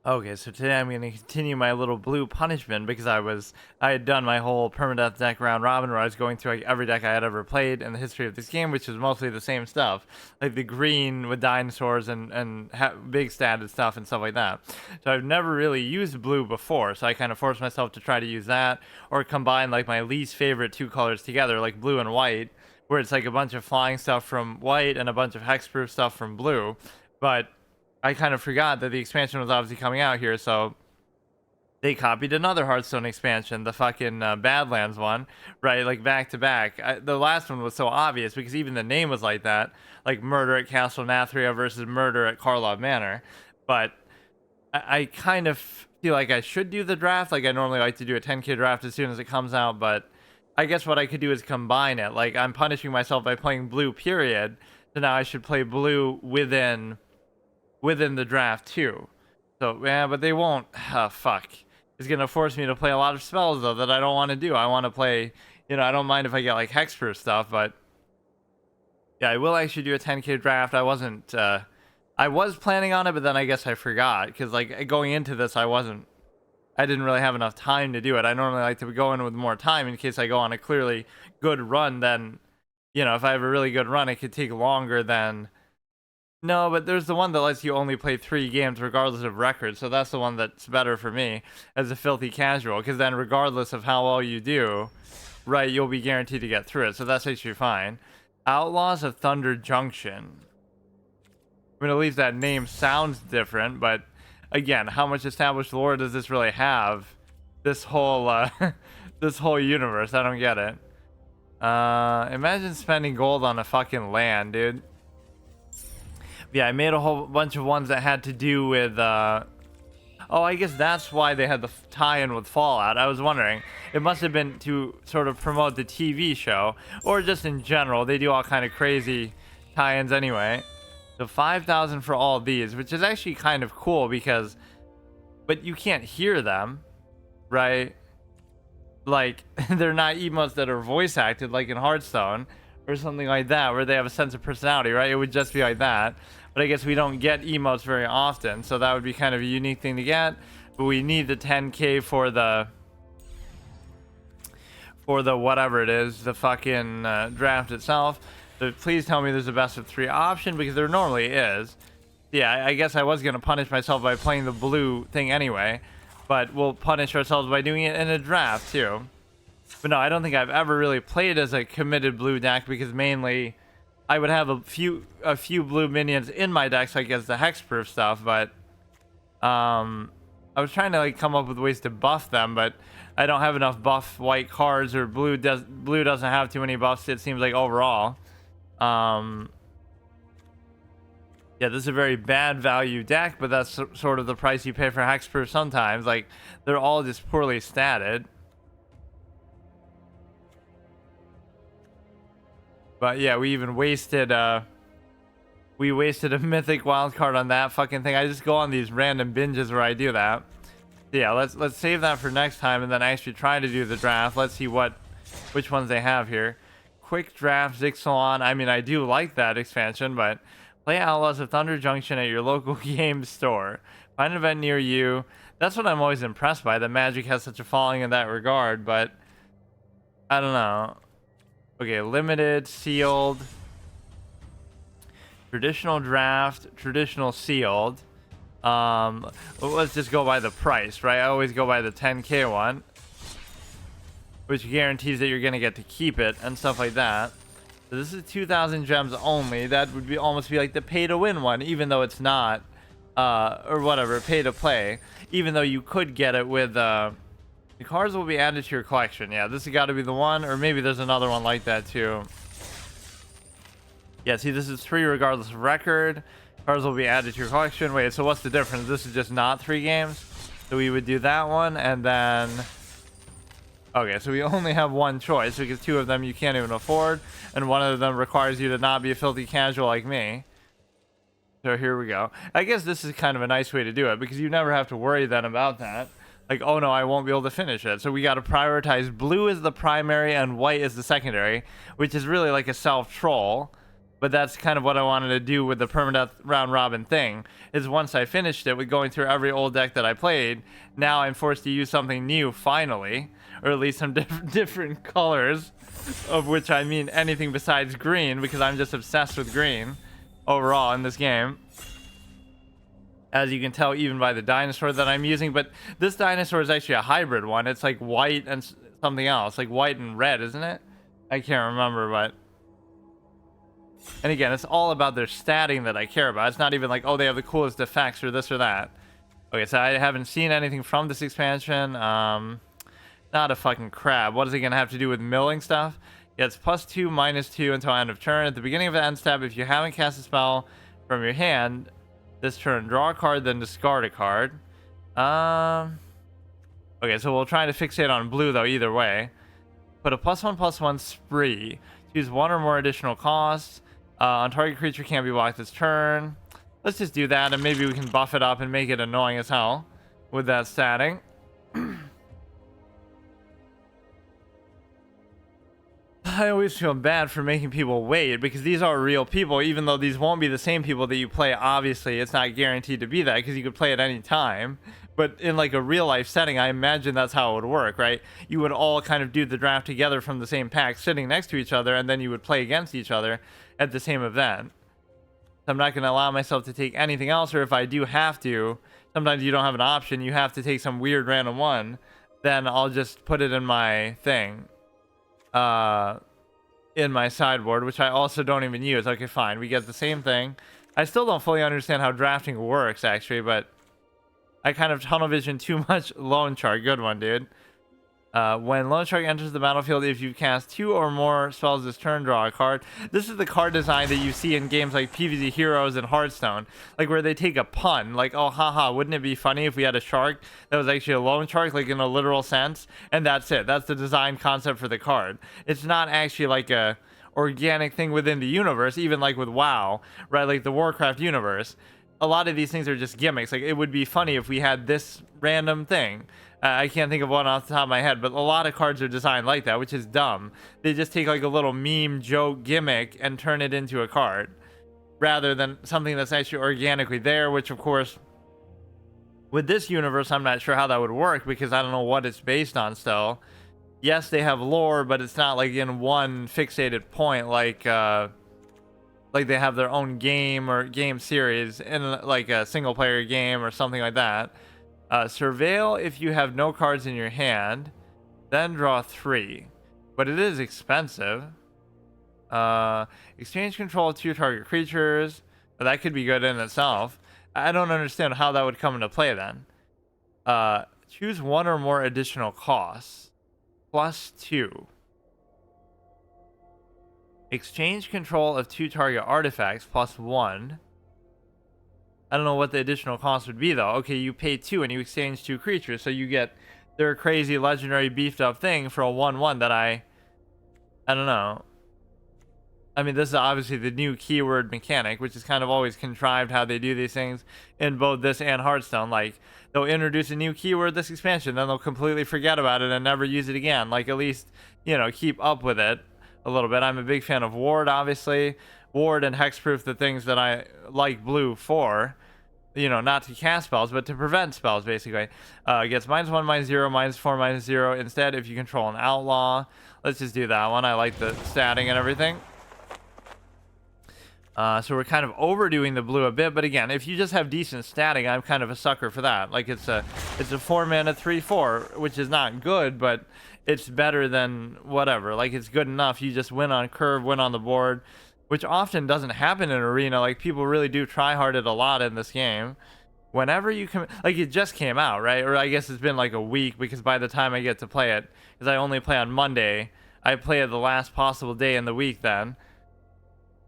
Okay, so today I'm going to continue my little blue punishment because I had done my whole permadeath deck round robin where I was going through like every deck I had ever played in the history of this game, which is mostly the same stuff, like the green with dinosaurs and big statted stuff and stuff like that. So I've never really used blue before, so I kind of forced myself to try to use that or combine like my least favorite two colors together, like blue and white, where it's like a bunch of flying stuff from white and a bunch of hexproof stuff from blue, but I kind of forgot that the expansion was obviously coming out here, so they copied another Hearthstone expansion, the fucking Badlands one, right? Like back to back. The last one was so obvious because even the name was like that, like Murder at Castle Nathria versus Murder at Karlov Manor. But I kind of feel like I should do the draft. Like I normally like to do a 10K draft as soon as it comes out, but I guess what I could do is combine it. Like I'm punishing myself by playing blue, period. So now I should play blue within the draft too. So yeah, but they won't. Fuck. It's gonna force me to play a lot of spells though that I don't want to do. I want to play. I don't mind if I get like hexproof stuff, but yeah, I will actually do a 10K draft. I wasn't. I was planning on it, but then I guess I forgot because like going into this, I wasn't. I didn't really have enough time to do it. I normally like to go in with more time in case I go on a clearly good run. Then, if I have a really good run, it could take longer than. No, but there's the one that lets you only play 3 games regardless of record. So that's the one that's better for me as a filthy casual. Because then regardless of how well you do, right, you'll be guaranteed to get through it. So that's actually fine. Outlaws of Thunder Junction. I mean, at least that name sounds different. But again, how much established lore does this really have? This whole, this whole universe. I don't get it. Imagine spending gold on a fucking land, dude. Yeah, I made a whole bunch of ones that had to do with, oh, I guess that's why they had the tie-in with Fallout. I was wondering. It must have been to sort of promote the TV show, or just in general. They do all kind of crazy tie-ins anyway. So 5,000 for all these, which is actually kind of cool because, but you can't hear them, right? Like, they're not emotes that are voice acted like in Hearthstone or something like that, where they have a sense of personality, right? It would just be like that. But I guess we don't get emotes very often, so that would be kind of a unique thing to get. But we need the 10K for the whatever it is, the fucking draft itself. But please tell me there's a best of 3 option, because there normally is. Yeah, I guess I was gonna punish myself by playing the blue thing anyway, but we'll punish ourselves by doing it in a draft too. But no, I don't think I've ever really played as a committed blue deck because mainly I would have a few blue minions in my deck, so I guess the hexproof stuff. But I was trying to like come up with ways to buff them, but I don't have enough buff white cards, or blue doesn't have too many buffs. It seems like overall. Yeah, this is a very bad value deck, but that's sort of the price you pay for hexproof sometimes. Like they're all just poorly statted. But yeah, we even wasted a mythic wild card on that fucking thing. I just go on these random binges where I do that. So yeah, let's save that for next time and then actually try to do the draft. Let's see which ones they have here. Quick draft Zixalan. I mean, I do like that expansion, but play Outlaws of Thunder Junction at your local game store. Find an event near you. That's what I'm always impressed by, that Magic has such a following in that regard, but I don't know. Okay, limited, sealed, traditional draft, traditional sealed. Let's just go by the price, right? I always go by the 10K one, which guarantees that you're gonna get to keep it and stuff like that. So this is 2,000 gems only. That would be almost be like the pay to win one, even though it's not, or whatever, pay to play. Even though you could get it with, the cards will be added to your collection. Yeah, this has got to be the one, or maybe there's another one like that too. Yeah, see, this is 3 regardless of record. Cards will be added to your collection. Wait, so what's the difference? This is just not 3 games. So we would do that one, and then... Okay, so we only have one choice, because 2 of them you can't even afford, and 1 of them requires you to not be a filthy casual like me. So here we go. I guess this is kind of a nice way to do it, because you never have to worry then about that. Like, oh no, I won't be able to finish it. So we got to prioritize blue as the primary and white as the secondary, which is really like a self-troll. But that's kind of what I wanted to do with the permadeath round robin thing, is once I finished it with going through every old deck that I played, now I'm forced to use something new finally, or at least some different colors, of which I mean anything besides green, because I'm just obsessed with green overall in this game. As you can tell even by the dinosaur that I'm using, but this dinosaur is actually a hybrid one. It's like white and something else, like white and red, isn't it? I can't remember, but... And again, it's all about their statting that I care about. It's not even like, oh, they have the coolest effects or this or that. Okay, so I haven't seen anything from this expansion. Not a fucking crab. What is it going to have to do with milling stuff? Yeah, it's +2, -2 until end of turn. At the beginning of the end step, if you haven't cast a spell from your hand this turn, draw a card, then discard a card. Okay, so we'll try to fixate on blue, though, either way. Put a +1/+1 spree. Choose one or more additional costs. On target creature can't be blocked this turn. Let's just do that, and maybe we can buff it up and make it annoying as hell with that statting. I always feel bad for making people wait, because these are real people, even though these won't be the same people that you play. Obviously, it's not guaranteed to be that, because you could play at any time. But in like a real life setting, I imagine that's how it would work, right? You would all kind of do the draft together from the same pack, sitting next to each other, and then you would play against each other at the same event. So I'm not going to allow myself to take anything else, or if I do have to, sometimes you don't have an option, you have to take some weird random one, then I'll just put it in my thing. In my sideboard, which I also don't even use. Okay, fine, we get the same thing. I still don't fully understand how drafting works, actually, but I kind of tunnel vision too much. Loan Shark, good one, dude. When Loan Shark enters the battlefield, if you cast 2 or more spells this turn, draw a card. This is the card design that you see in games like PvZ Heroes and Hearthstone, like where they take a pun, like, oh haha, wouldn't it be funny if we had a shark that was actually a loan shark, like in a literal sense? And that's it. That's the design concept for the card. It's not actually like a organic thing within the universe, even like with WoW, right? Like the Warcraft universe. A lot of these things are just gimmicks. Like, it would be funny if we had this random thing. I can't think of one off the top of my head, but a lot of cards are designed like that, which is dumb. They just take like a little meme joke gimmick and turn it into a card, rather than something that's actually organically there, which of course, with this universe, I'm not sure how that would work, because I don't know what it's based on still. Yes, they have lore, but it's not like in one fixated point, like they have their own game or game series in like a single player game or something like that. Surveil if you have no cards in your hand, then draw 3. But it is expensive. Exchange control of 2 target creatures. That could be good in itself. I don't understand how that would come into play then. Choose one or more additional costs. +2. Exchange control of 2 target artifacts +1. I don't know what the additional cost would be, though. Okay, you pay 2 and you exchange 2 creatures, so you get their crazy legendary beefed up thing for a 1/1 that I don't know. I mean, this is obviously the new keyword mechanic, which is kind of always contrived how they do these things in both this and Hearthstone. Like, they'll introduce a new keyword this expansion, then they'll completely forget about it and never use it again. Like, at least, you know, keep up with it a little bit. I'm a big fan of Ward, obviously. Ward and Hexproof, the things that I like blue for. You know, not to cast spells, but to prevent spells, basically. It gets -1, -0, -4, -0. Instead, if you control an outlaw. Let's just do that one. I like the statting and everything. So we're kind of overdoing the blue a bit, but again, if you just have decent statting, I'm kind of a sucker for that. Like, it's a 4-mana 3/4, which is not good, but it's better than whatever. Like, it's good enough. You just win on curve, win on the board, which often doesn't happen in Arena. Like, people really do try hard it a lot in this game. Whenever you come, like, it just came out, right? Or I guess it's been like a week, because by the time I get to play it, because I only play on Monday, I play it the last possible day in the week then.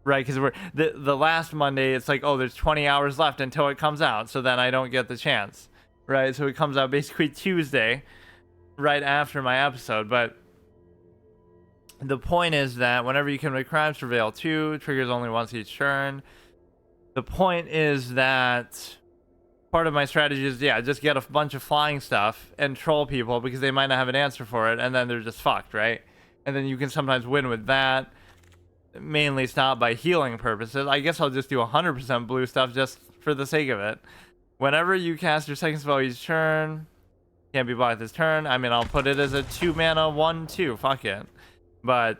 Right, because we're the last Monday, it's like, oh, there's 20 hours left until it comes out, so then I don't get the chance, right? So it comes out basically Tuesday, right after my episode. But the point is that whenever you commit a crime, Surveil 2 triggers only once each turn. The point is that part of my strategy is, yeah, just get a bunch of flying stuff and troll people, because they might not have an answer for it, and then they're just fucked, right? And then you can sometimes win with that. mainly stop by healing purposes. I guess I'll just do 100% blue stuff just for the sake of it. Whenever you cast your second spell each turn, can't be blocked this turn. I mean, I'll put it as a 2 mana 1/2. Fuck it. But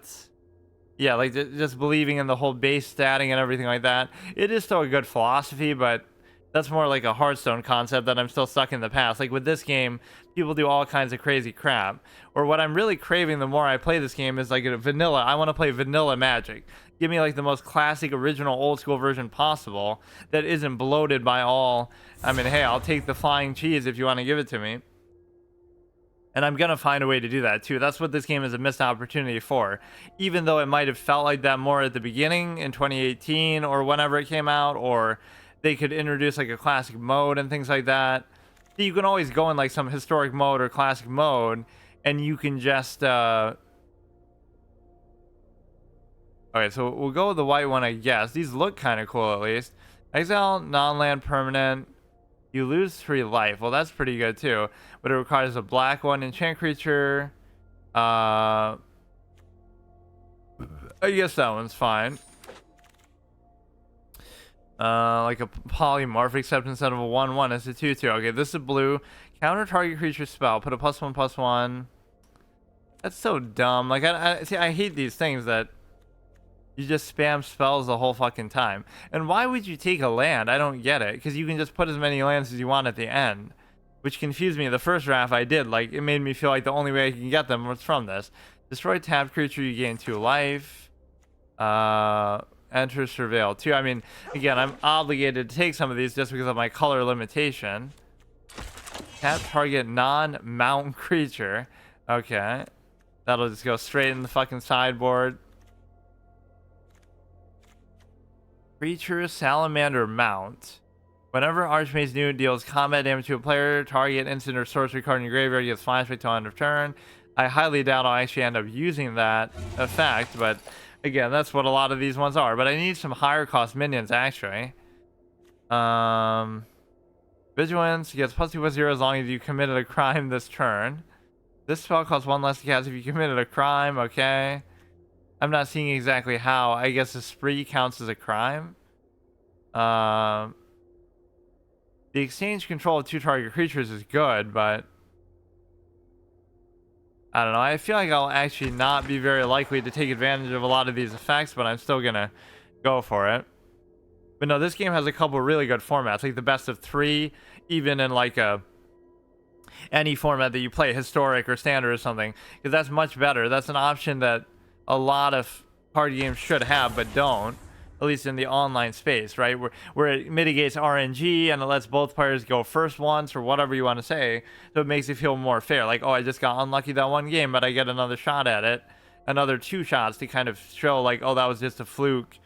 yeah, like just believing in the whole base statting and everything like that. It is still a good philosophy, but that's more like a Hearthstone concept that I'm still stuck in the past. Like with this game, people do all kinds of crazy crap. Or what I'm really craving the more I play this game is like a vanilla. I want to play vanilla Magic. Give me like the most classic, original, old school version possible that isn't bloated by all. I mean, hey, I'll take the flying cheese if you want to give it to me. And I'm going to find a way to do that too. That's what this game is a missed opportunity for. Even though it might have felt like that more at the beginning in 2018 or whenever it came out, or they could introduce like a classic mode and things like that. You can always go in like some historic mode or classic mode and you can just okay, so we'll go with the white one, I guess. These look kind of cool at least. Exile, non-land permanent. You lose 3 life. Well, that's pretty good too. But it requires a black one. Enchant creature. I guess that one's fine. Like a polymorph, except instead of a 1/1, it's a 2/2. Okay, this is blue. Counter target creature spell. Put a +1/+1. That's so dumb. Like, see, I hate these things that you just spam spells the whole fucking time. And why would you take a land? I don't get it. Because you can just put as many lands as you want at the end. Which confused me. The first draft I did, like, it made me feel like the only way I can get them was from this. Destroy tapped creature, you gain 2 life. Enter surveil 2. I mean, again, I'm obligated to take some of these just because of my color limitation. Tap target non-mountain creature. Okay. That'll just go straight in the fucking sideboard. Creature Salamander Mount. Whenever Archmage's New deals combat damage to a player, target instant or sorcery card in your graveyard gets flashback till end of turn. I highly doubt I'll actually end up using that effect, but again, that's what a lot of these ones are. But I need some higher cost minions actually. Vigilance gets +2/+0 as long as you committed a crime this turn. This spell costs 1 less to cast if you committed a crime. Okay. I'm not seeing exactly how. I guess a spree counts as a crime. The exchange control of 2 target creatures is good, but I don't know. I feel like I'll actually not be very likely to take advantage of a lot of these effects, but I'm still gonna go for it. But no, this game has a couple really good formats, like the best of 3, even in like any format that you play, historic or standard or something, because that's much better. That's an option that a lot of card games should have but don't, at least in the online space, right, where it mitigates RNG and it lets both players go first once or whatever you want to say, so it makes it feel more fair. Like, oh, I just got unlucky that one game, but I get another shot at it, another 2 shots to kind of show like, oh, that was just a fluke,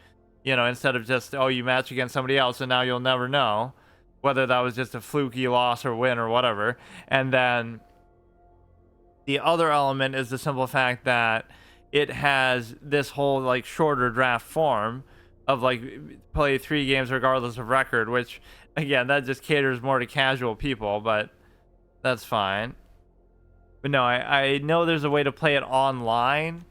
you know, instead of just, oh, you match against somebody else and now you'll never know whether that was just a fluky loss or win or whatever. And then the other element is the simple fact that it has this whole like shorter draft form of like play 3 games regardless of record, which again, that just caters more to casual people, but that's fine. But no, I know there's a way to play it online.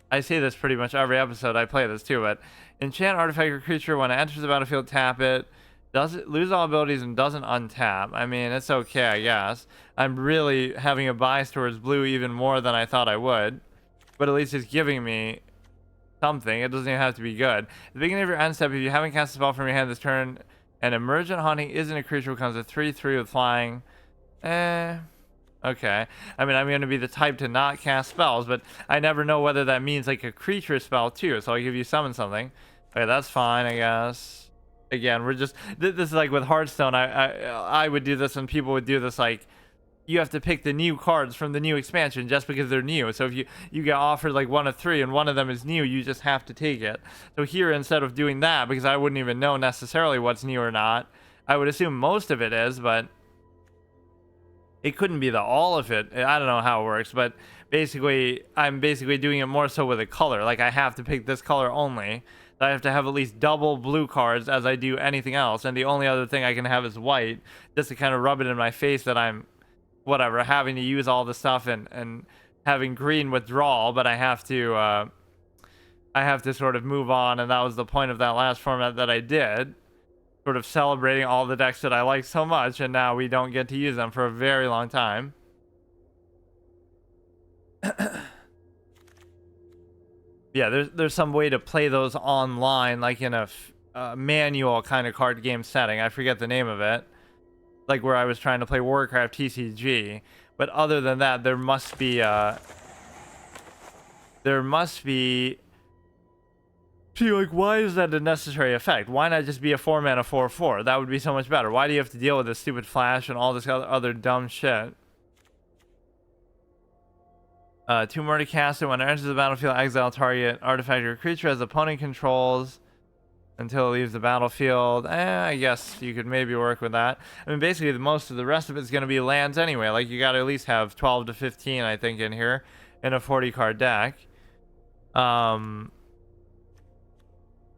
I say this pretty much every episode I play this too, but enchant artifact or creature when it enters the battlefield, tap it. Does it lose all abilities and doesn't untap? I mean, it's okay, I guess. I'm really having a bias towards blue even more than I thought I would. But at least it's giving me something. It doesn't even have to be good. At the beginning of your end step, if you haven't cast a spell from your hand this turn, and Emergent Haunting isn't a creature, becomes a 3/3 with flying. Okay. I mean, I'm going to be the type to not cast spells, but I never know whether that means like a creature spell too. So I'll give you summon something. Okay, that's fine, I guess. Again, we're just this is like with Hearthstone. I would do this, and people would do this like, you have to pick the new cards from the new expansion just because they're new. So if you get offered like 1 of 3 and one of them is new, you just have to take it. So here, instead of doing that, because I wouldn't even know necessarily what's new or not, I would assume most of it is, but it couldn't be the all of it. I don't know how it works, but basically I'm basically doing it more so with a color. Like I have to pick this color only. I have to have at least double blue cards as I do anything else, and the only other thing I can have is white, just to kind of rub it in my face that I'm whatever, having to use all the stuff and having green withdrawal, but I have to I have to sort of move on, and that was the point of that last format that I did. Sort of celebrating all the decks that I like so much, and now we don't get to use them for a very long time. Yeah, there's some way to play those online, like in a manual kind of card game setting. I forget the name of it. Like where I was trying to play Warcraft TCG. But other than that, there must be see, like, why is that a necessary effect? Why not just be a 4-mana 4/4? That would be so much better. Why do you have to deal with this stupid flash and all this other dumb shit? 2 more to cast it. When it enters the battlefield, exile target artifact or creature as opponent controls until it leaves the battlefield. I guess you could maybe work with that. I mean, basically, most of the rest of it's going to be lands anyway. Like, you got to at least have 12 to 15, I think, in here in a 40-card deck.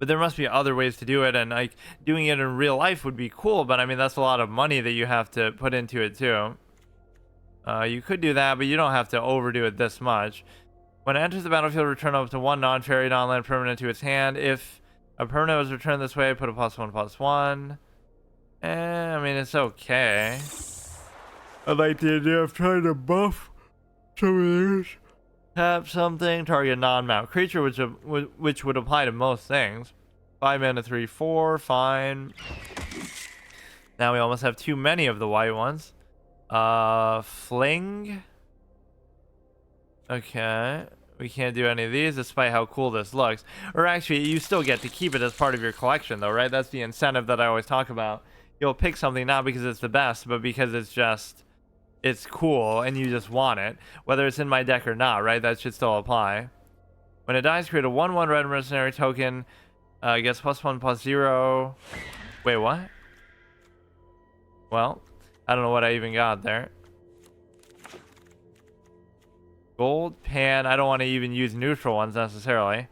But there must be other ways to do it, and like doing it in real life would be cool, but I mean that's a lot of money that you have to put into it too. You could do that, but you don't have to overdo it this much. When it enters the battlefield, return up to 1 non-fairy non-land permanent to its hand. If a permanent was returned this way, put a +1/+1. I mean it's okay. I like the idea of trying to buff some of these. Tap something, target non-mount creature, which would apply to most things. 5 mana 3/4, fine. Now we almost have too many of the white ones. Fling. Okay, we can't do any of these despite how cool this looks. Or actually, you still get to keep it as part of your collection though, right? That's the incentive that I always talk about. You'll pick something not because it's the best, but because it's cool and you just want it, whether it's in my deck or not, right? That should still apply. When it dies, create a 1/1 red mercenary token, gets +1/+0. Wait, what? Well, I don't know what I even got there. Gold pan. I don't want to even use neutral ones necessarily.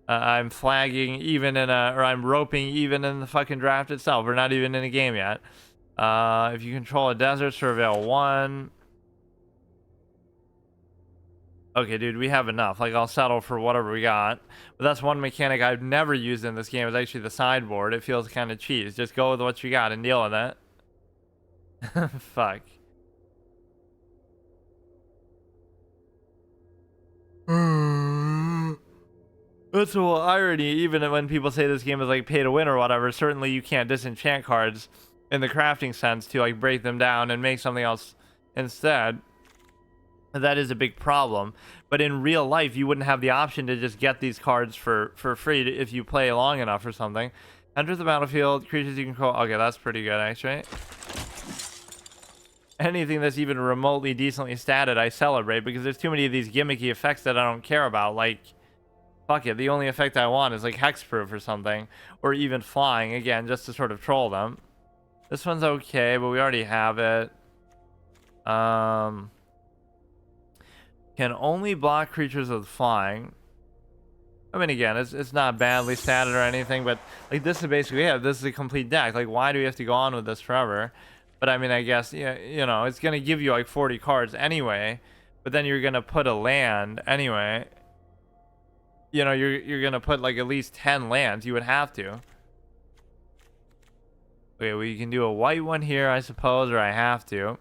I'm flagging even in or I'm roping even in the fucking draft itself. We're not even in a game yet. If you control a desert, surveil 1. Okay, dude, we have enough. Like, I'll settle for whatever we got. But that's one mechanic I've never used in this game. Is actually the sideboard. It feels kind of cheese. Just go with what you got and deal with it. Fuck. That's a little irony. Even when people say this game is like pay to win or whatever, certainly you can't disenchant cards in the crafting sense to like break them down and make something else instead. That is a big problem. But in real life, you wouldn't have the option to just get these cards for free if you play long enough or something. Enter the battlefield, creatures you control. Okay, that's pretty good actually. Anything that's even remotely decently statted, I celebrate, because there's too many of these gimmicky effects that I don't care about. Like, fuck it, the only effect I want is like hexproof or something, or even flying again, just to sort of troll them. This one's okay, but we already have it. Can only block creatures with flying. I mean, again, it's not badly statted or anything, but like this is basically this is a complete deck. Like, why do we have to go on with this forever? But I mean, I guess, yeah, you know, it's gonna give you like 40 cards anyway. But then you're gonna put a land anyway. You know, you're gonna put like at least 10 lands. You would have to. Okay, well, you can do a white one here, I suppose, or I have to.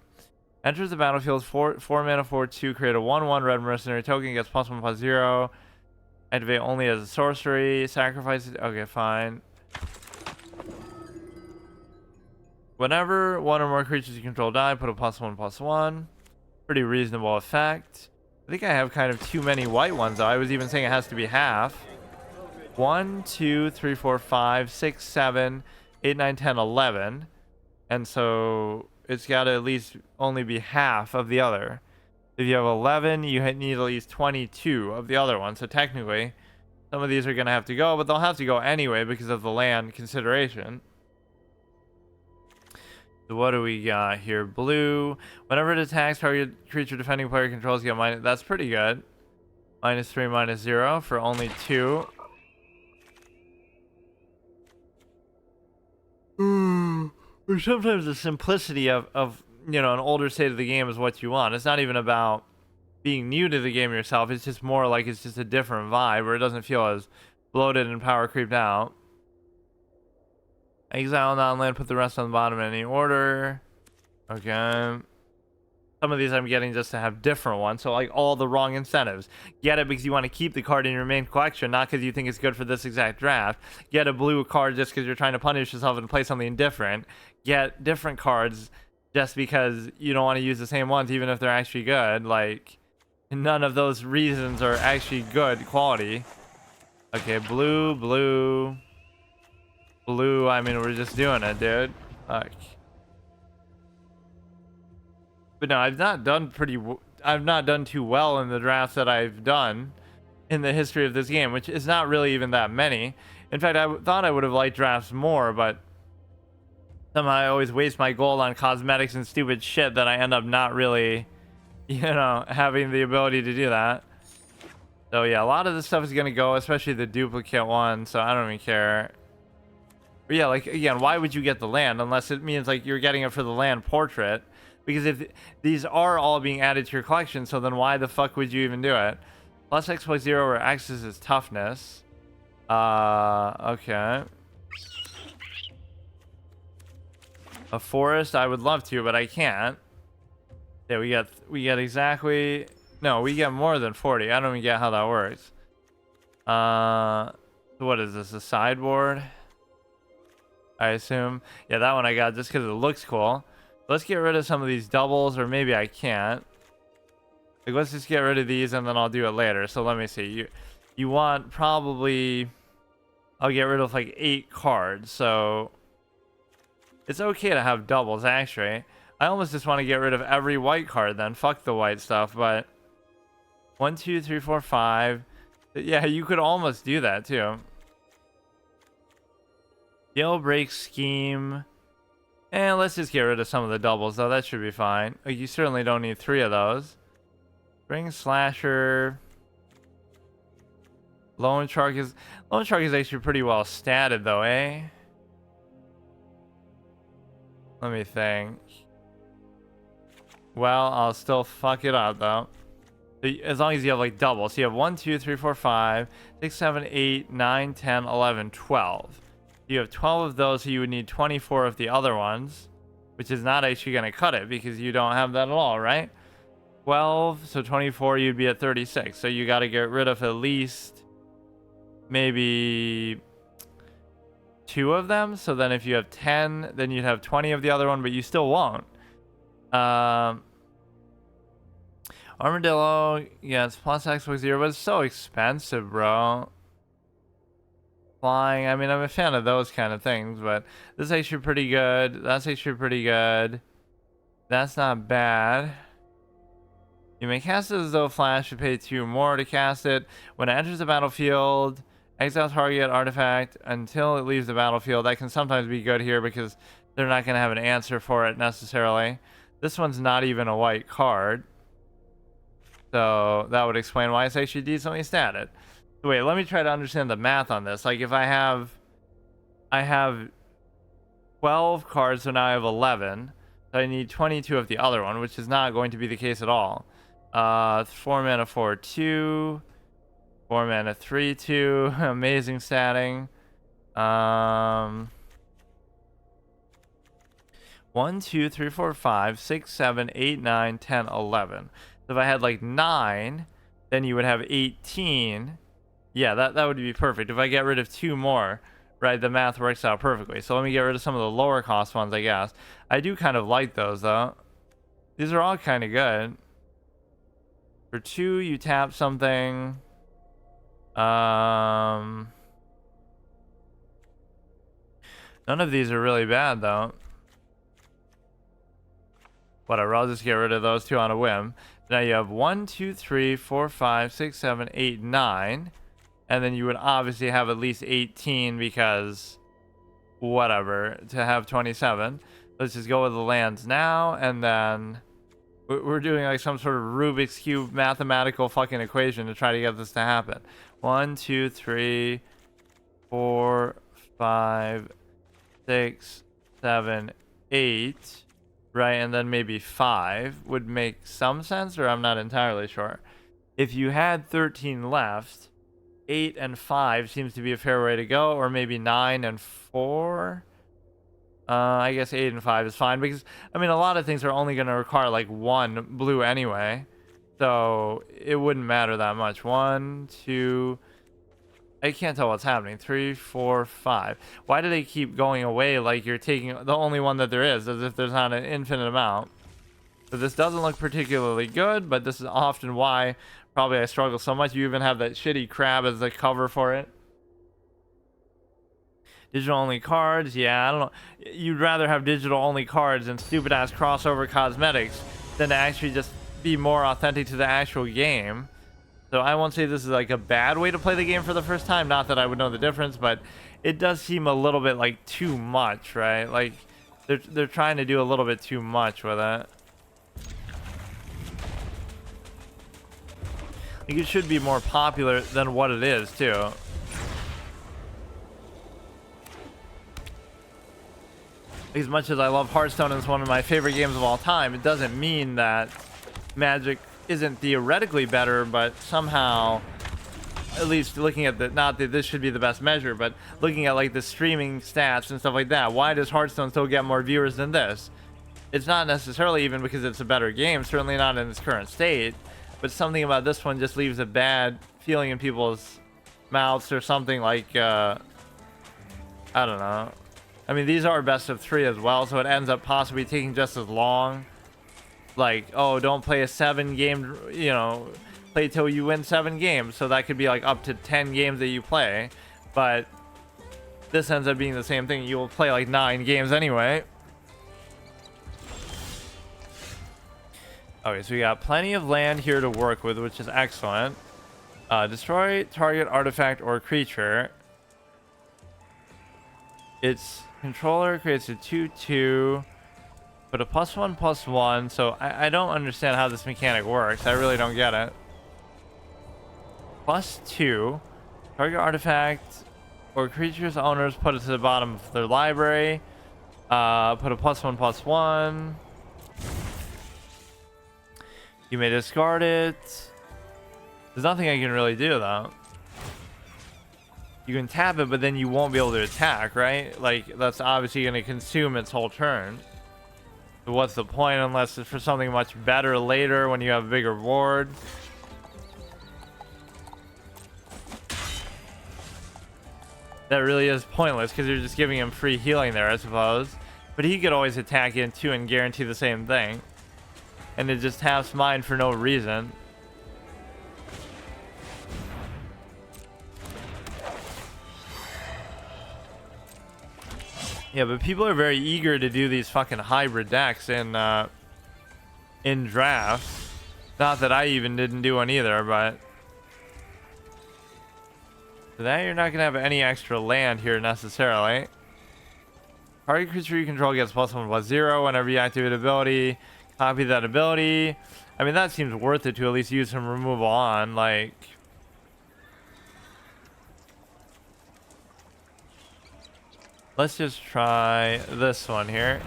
Enters the battlefield, 4 mana 4/2, create a 1/1 red mercenary token, gets +1/+0. Activate only as a sorcery, sacrifice it. Okay, fine. Whenever one or more creatures you control die, put a +1/+1. Pretty reasonable effect. I think I have kind of too many white ones though. I was even saying it has to be half. 1, 2, 3, 4, 5, 6, 7, 8, 9, 10, 11. And so it's got to at least only be half of the other. If you have 11, you need at least 22 of the other ones. So technically, some of these are going to have to go, but they'll have to go anyway because of the land consideration. So what do we got here? Blue. Whenever it attacks, target creature defending player controls get minus. That's pretty good. -3, -0 for only 2. Or sometimes the simplicity of you know, an older state of the game is what you want. It's not even about being new to the game yourself. It's just more like it's just a different vibe where it doesn't feel as bloated and power creeped out. Exile non-land, put the rest on the bottom in any order. Okay. Some of these I'm getting just to have different ones. So like all the wrong incentives. Get it because you want to keep the card in your main collection, not because you think it's good for this exact draft. Get a blue card just because you're trying to punish yourself and play something different. Get different cards just because you don't want to use the same ones even if they're actually good. Like, none of those reasons are actually good quality. Okay, blue, blue, blue. I mean, we're just doing it, dude. Fuck. But no, I've not done too well in the drafts that I've done in the history of this game, which is not really even that many. In fact, I thought I would have liked drafts more, but somehow I always waste my gold on cosmetics and stupid shit that I end up not really, you know, having the ability to do that. So yeah, a lot of this stuff is gonna go, especially the duplicate one, so I don't even care. But yeah, like, again, why would you get the land unless it means like you're getting it for the land portrait? Because if these are all being added to your collection, so then why the fuck would you even do it? Plus X plus 0 where X is his toughness. Okay. A forest, I would love to, but I can't. Yeah, we get exactly... No, we get more than 40. I don't even get how that works. What is this, a sideboard? I assume. Yeah, that one I got just because it looks cool. Let's get rid of some of these doubles, or maybe I can't. Like, let's just get rid of these, and then I'll do it later. So let me see. You want probably... I'll get rid of like 8 cards, so... It's okay to have doubles, actually. I almost just want to get rid of every white card then. Fuck the white stuff, but... 1, 2, 3, 4, 5. Yeah, you could almost do that, too. Jailbreak scheme... And let's just get rid of some of the doubles, though. That should be fine. Like, you certainly don't need 3 of those. Ring Slasher. Lone Shark is actually pretty well statted, though, eh? Let me think. Well, I'll still fuck it up, though. As long as you have, like, doubles. So you have 1, 2, 3, 4, 5, 6, 7, 8, 9, 10, 11, 12. You have 12 of those, so you would need 24 of the other ones, which is not actually going to cut it because you don't have that at all, right? 12, so 24, you'd be at 36. So you got to get rid of at least maybe 2 of them. So then if you have 10, then you'd have 20 of the other one, but you still won't. Armadillo, yeah, it's plus X plus 0, but it's so expensive, bro. Flying, I mean, I'm a fan of those kind of things, but this is actually pretty good. That's actually pretty good. That's not bad. You may cast it as though Flash should pay 2 more to cast it. When it enters the battlefield, exile target artifact until it leaves the battlefield. That can sometimes be good here because they're not going to have an answer for it necessarily. This one's not even a white card. So that would explain why it's actually decently statted. Wait, let me try to understand the math on this. Like, if I have 12 cards, so now I have 11. So I need 22 of the other one, which is not going to be the case at all. 4 mana 4 2, 4 mana 3 2. Amazing statting. 1 2 3 4 5 6 7 8 9 10 11. So if I had like 9, then you would have 18. Yeah, that would be perfect. If I get rid of 2 more, right, the math works out perfectly. So let me get rid of some of the lower cost ones, I guess. I do kind of like those, though. These are all kind of good. For 2, you tap something. None of these are really bad, though. Whatever, I'll just get rid of those 2 on a whim. Now you have 1, 2, 3, 4, 5, 6, 7, 8, 9. And then you would obviously have at least 18 because whatever, to have 27. Let's just go with the lands now, and then we're doing like some sort of Rubik's Cube mathematical fucking equation to try to get this to happen. 1, 2, 3, 4, 5, 6, 7, 8. right? And then maybe 5 would make some sense, or I'm not entirely sure. If you had 13 left, 8 and 5 seems to be a fair way to go, or maybe 9 and 4. I guess 8 and 5 is fine because, I mean, a lot of things are only going to require like 1 blue anyway. So it wouldn't matter that much. 1, 2, I can't tell what's happening. 3, 4, 5. Why do they keep going away like you're taking the only one that there is, as if there's not an infinite amount? So this doesn't look particularly good, but this is often why probably I struggle so much. You even have that shitty crab as the cover for it. Digital only cards, yeah, I don't know. You'd rather have digital only cards and stupid ass crossover cosmetics than to actually just be more authentic to the actual game. So I won't say this is like a bad way to play the game for the first time, not that I would know the difference, but it does seem a little bit like too much, right? Like they're trying to do a little bit too much with it. Like it should be more popular than what it is too. As much as I love Hearthstone and it's one of my favorite games of all time, it doesn't mean that Magic isn't theoretically better, but somehow, at least looking at the, not that this should be the best measure, but looking at like the streaming stats and stuff like that, why does Hearthstone still get more viewers than this? It's not necessarily even because it's a better game, certainly not in its current state, but something about this one just leaves a bad feeling in people's mouths or something like, I don't know. I mean, these are best of 3 as well, so it ends up possibly taking just as long. Like, oh, don't play a 7 game, you know, play till you win 7 games. So that could be like up to 10 games that you play. But this ends up being the same thing. You will play like 9 games anyway. Okay, so we got plenty of land here to work with, which is excellent. Destroy target artifact or creature. Its controller creates a 2/2. But a +1/+1, so I don't understand how this mechanic works. I really don't get it. +2, target artifact or creature's owners put it to the bottom of their library. Put a +1/+1. You may discard it. There's nothing I can really do though. You can tap it, but then you won't be able to attack, right? Like that's obviously going to consume its whole turn. So what's the point unless it's for something much better later when you have a bigger board? That really is pointless because you're just giving him free healing there, I suppose. But he could always attack in too and guarantee the same thing. And it just halves mine for no reason. Yeah, but people are very eager to do these fucking hybrid decks in drafts. Not that I even didn't do one either, but for that you're not gonna have any extra land here necessarily. Target creature you control gets +1/+0 whenever you activate ability. Copy that ability. I mean, that seems worth it to at least use some removal on, like. Let's just try this one here.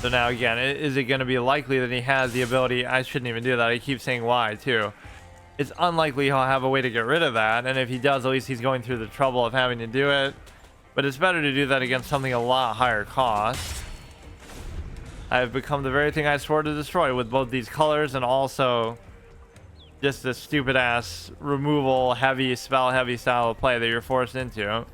So now again, is it going to be likely that he has the ability? I shouldn't even do that. I keep saying why too. It's unlikely he'll have a way to get rid of that. And if he does, at least he's going through the trouble of having to do it. But it's better to do that against something a lot higher cost. I've become the very thing I swore to destroy with both these colors and also just this stupid ass removal heavy, spell heavy style of play that you're forced into.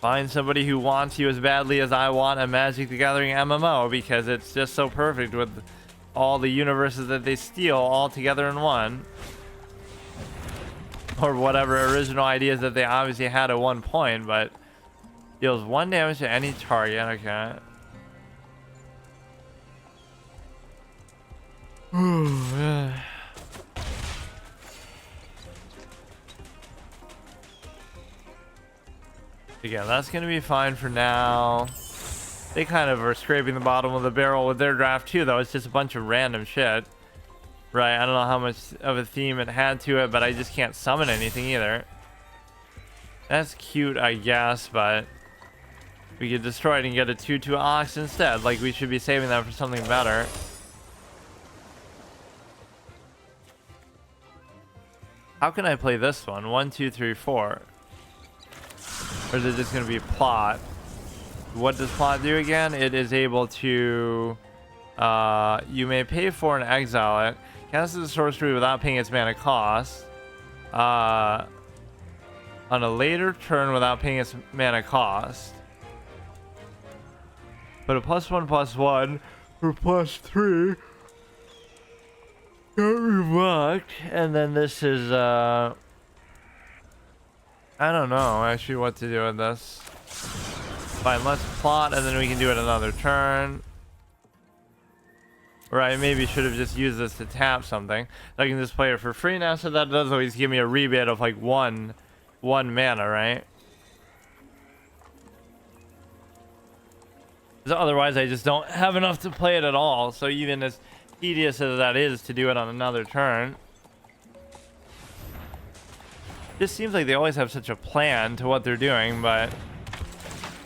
Find somebody who wants you as badly as I want a Magic the Gathering MMO because it's just so perfect with all the universes that they steal all together in one. Or whatever original ideas that they obviously had at one point, but deals 1 damage to any target. Okay. Again, that's going to be fine for now. They kind of are scraping the bottom of the barrel with their draft too, though. It's just a bunch of random shit. Right, I don't know how much of a theme it had to it, but I just can't summon anything either. That's cute, I guess, but we could destroy it and get a 2/2 ox instead. Like, we should be saving that for something better. How can I play this one? 1, 2, 3, 4. Or is it just going to be plot? What does plot do again? It is able to... you may pay for and exile it. Cast the sorcery without paying its mana cost. On a later turn without paying its mana cost. But a +1/+1 for +3 can't be blocked. And then this is I don't know actually what to do with this. Fine, let's plot and then we can do it another turn. Or I maybe should have just used this to tap something. I can just play it for free now, so that does always give me a rebate of like one mana, right? So otherwise I just don't have enough to play it at all. So even as tedious as that is to do it on another turn, this seems like they always have such a plan to what they're doing, but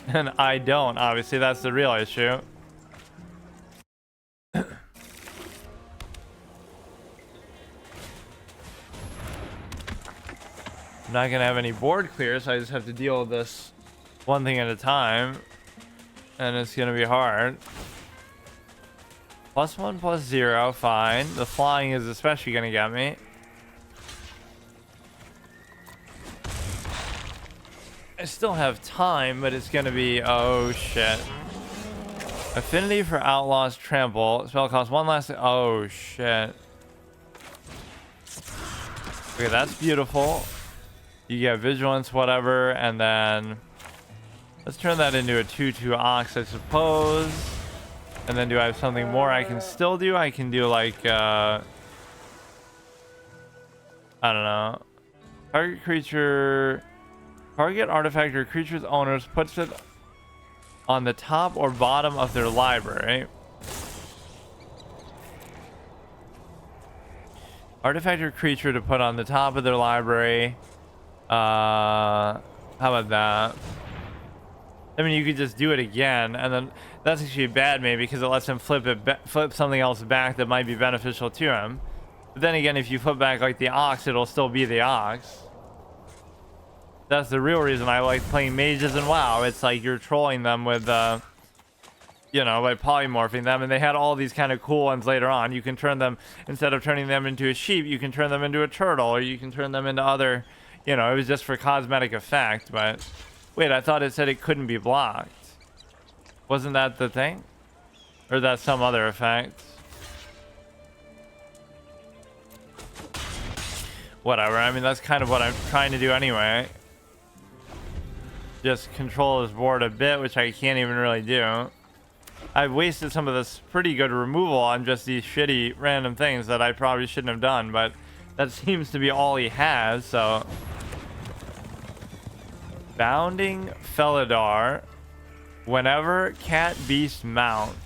and I don't. Obviously, that's the real issue. I'm not gonna have any board clear, so I just have to deal with this one thing at a time, and it's gonna be hard. +1/+0, fine. The flying is especially gonna get me. I still have time, but it's gonna be... oh shit. Affinity for Outlaws Trample. Spell costs 1 less... oh shit. Okay, that's beautiful. You get Vigilance, whatever, and then... let's turn that into a 2/2 ox, I suppose. And then do I have something more I can still do? I can do like... I don't know. Target creature... target artifact or creature's owners puts it on the top or bottom of their library. Artifact or creature to put on the top of their library. How about that? I mean, you could just do it again, and then that's actually bad maybe because it lets him flip something else back that might be beneficial to him. But then again, if you flip back like the ox, it'll still be the ox. That's the real reason I like playing mages in WoW. It's like you're trolling them with, you know, by polymorphing them. And they had all these kind of cool ones later on. You can turn them, instead of turning them into a sheep, you can turn them into a turtle. Or you can turn them into other, you know, it was just for cosmetic effect. But, wait, I thought it said it couldn't be blocked. Wasn't that the thing? Or that's some other effect? Whatever, I mean, that's kind of what I'm trying to do anyway. Just control this board a bit, which I can't even really do. I've wasted some of this pretty good removal on just these shitty random things that I probably shouldn't have done, but that seems to be all he has, so... Bounding Felidar. Whenever cat beast mount.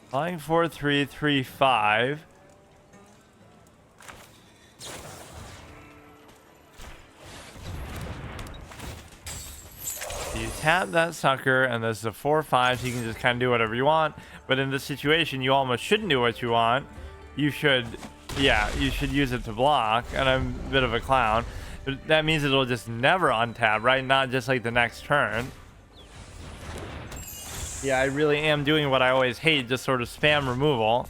Flying 4/3/3/5. You tap that sucker, and this is a 4/5, so you can just kind of do whatever you want. But in this situation, you almost shouldn't do what you want. You should, yeah, you should use it to block. And I'm a bit of a clown. But that means it'll just never untap, right? Not just like the next turn. Yeah, I really am doing what I always hate, just sort of spam removal.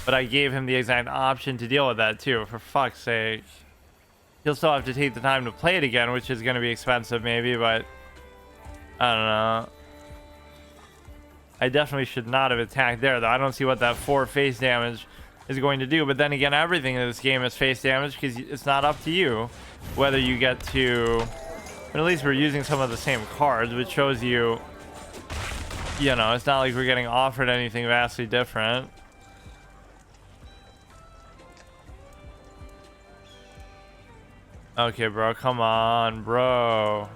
But I gave him the exact option to deal with that too, for fuck's sake. He'll still have to take the time to play it again, which is going to be expensive maybe, but... I don't know. I definitely should not have attacked there, though. I don't see what that 4 face damage is going to do. But then again, everything in this game is face damage because it's not up to you whether you get to... But at least we're using some of the same cards, which shows you... You know, it's not like we're getting offered anything vastly different. Okay, bro. Come on, bro.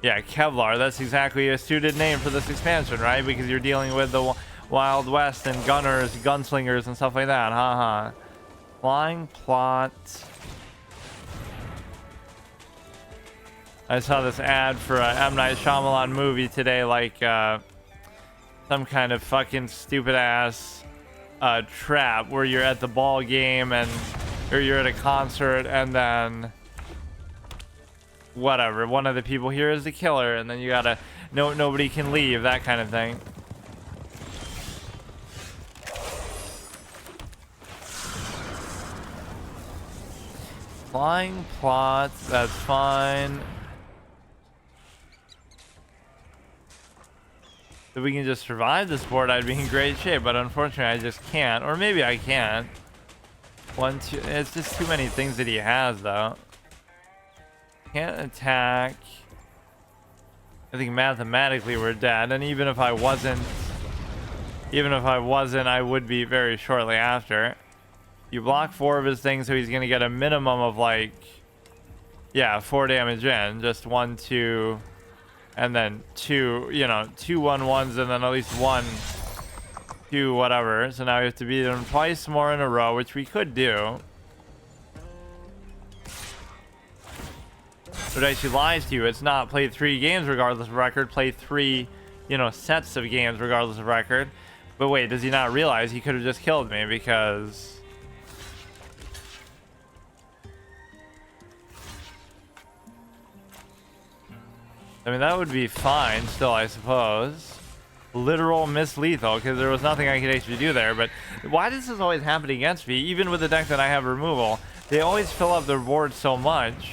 Yeah, Kevlar, that's exactly a suited name for this expansion, right? Because you're dealing with the Wild West and gunners, gunslingers, and stuff like that. Haha. Flying plot. I saw this ad for a M. Night Shyamalan movie today, like some kind of fucking stupid ass trap where you're at the ball game or you're at a concert, and then whatever, one of the people here is the killer, and then you gotta nobody can leave, that kind of thing. Flying plots, that's fine. If we can just survive this board, I'd be in great shape, but unfortunately I just can't. Or maybe I can't. It's just too many things that he has, though. Can't attack. I think mathematically we're dead, and even if I wasn't, I would be very shortly after. You block 4 of his things, so he's gonna get a minimum of like, yeah, 4 damage in. Just 1, 2, and then 2, you know, 2 1-1s, and then at least 1, 2, whatever. So now we have to beat him twice more in a row, which we could do. But actually lies to you. It's not play 3 games regardless of record. Play 3, you know, sets of games regardless of record. But wait, does he not realize he could have just killed me because... I mean, that would be fine still, I suppose. Literal miss lethal, because there was nothing I could actually do there. But why does this always happen against me? Even with the deck that I have removal, they always fill up their board so much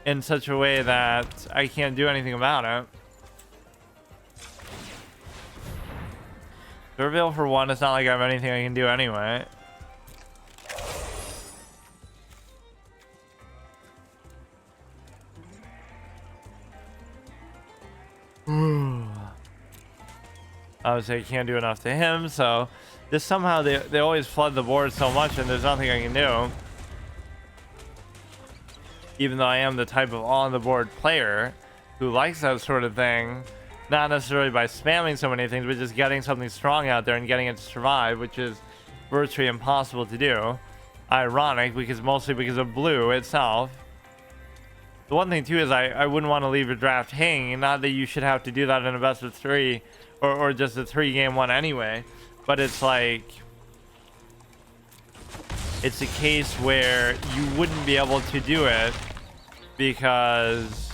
in such a way that I can't do anything about it. Surveil for 1, it's not like I have anything I can do anyway. Obviously I can't do enough to him, so just somehow they always flood the board so much and there's nothing I can do. Even though I am the type of on the board player who likes that sort of thing, not necessarily by spamming so many things, but just getting something strong out there and getting it to survive, which is virtually impossible to do. Ironic, mostly because of blue itself. The one thing too is I wouldn't want to leave a draft hanging. Not that you should have to do that in a best of 3 or just a 3-game one anyway, but it's like it's a case where you wouldn't be able to do it because,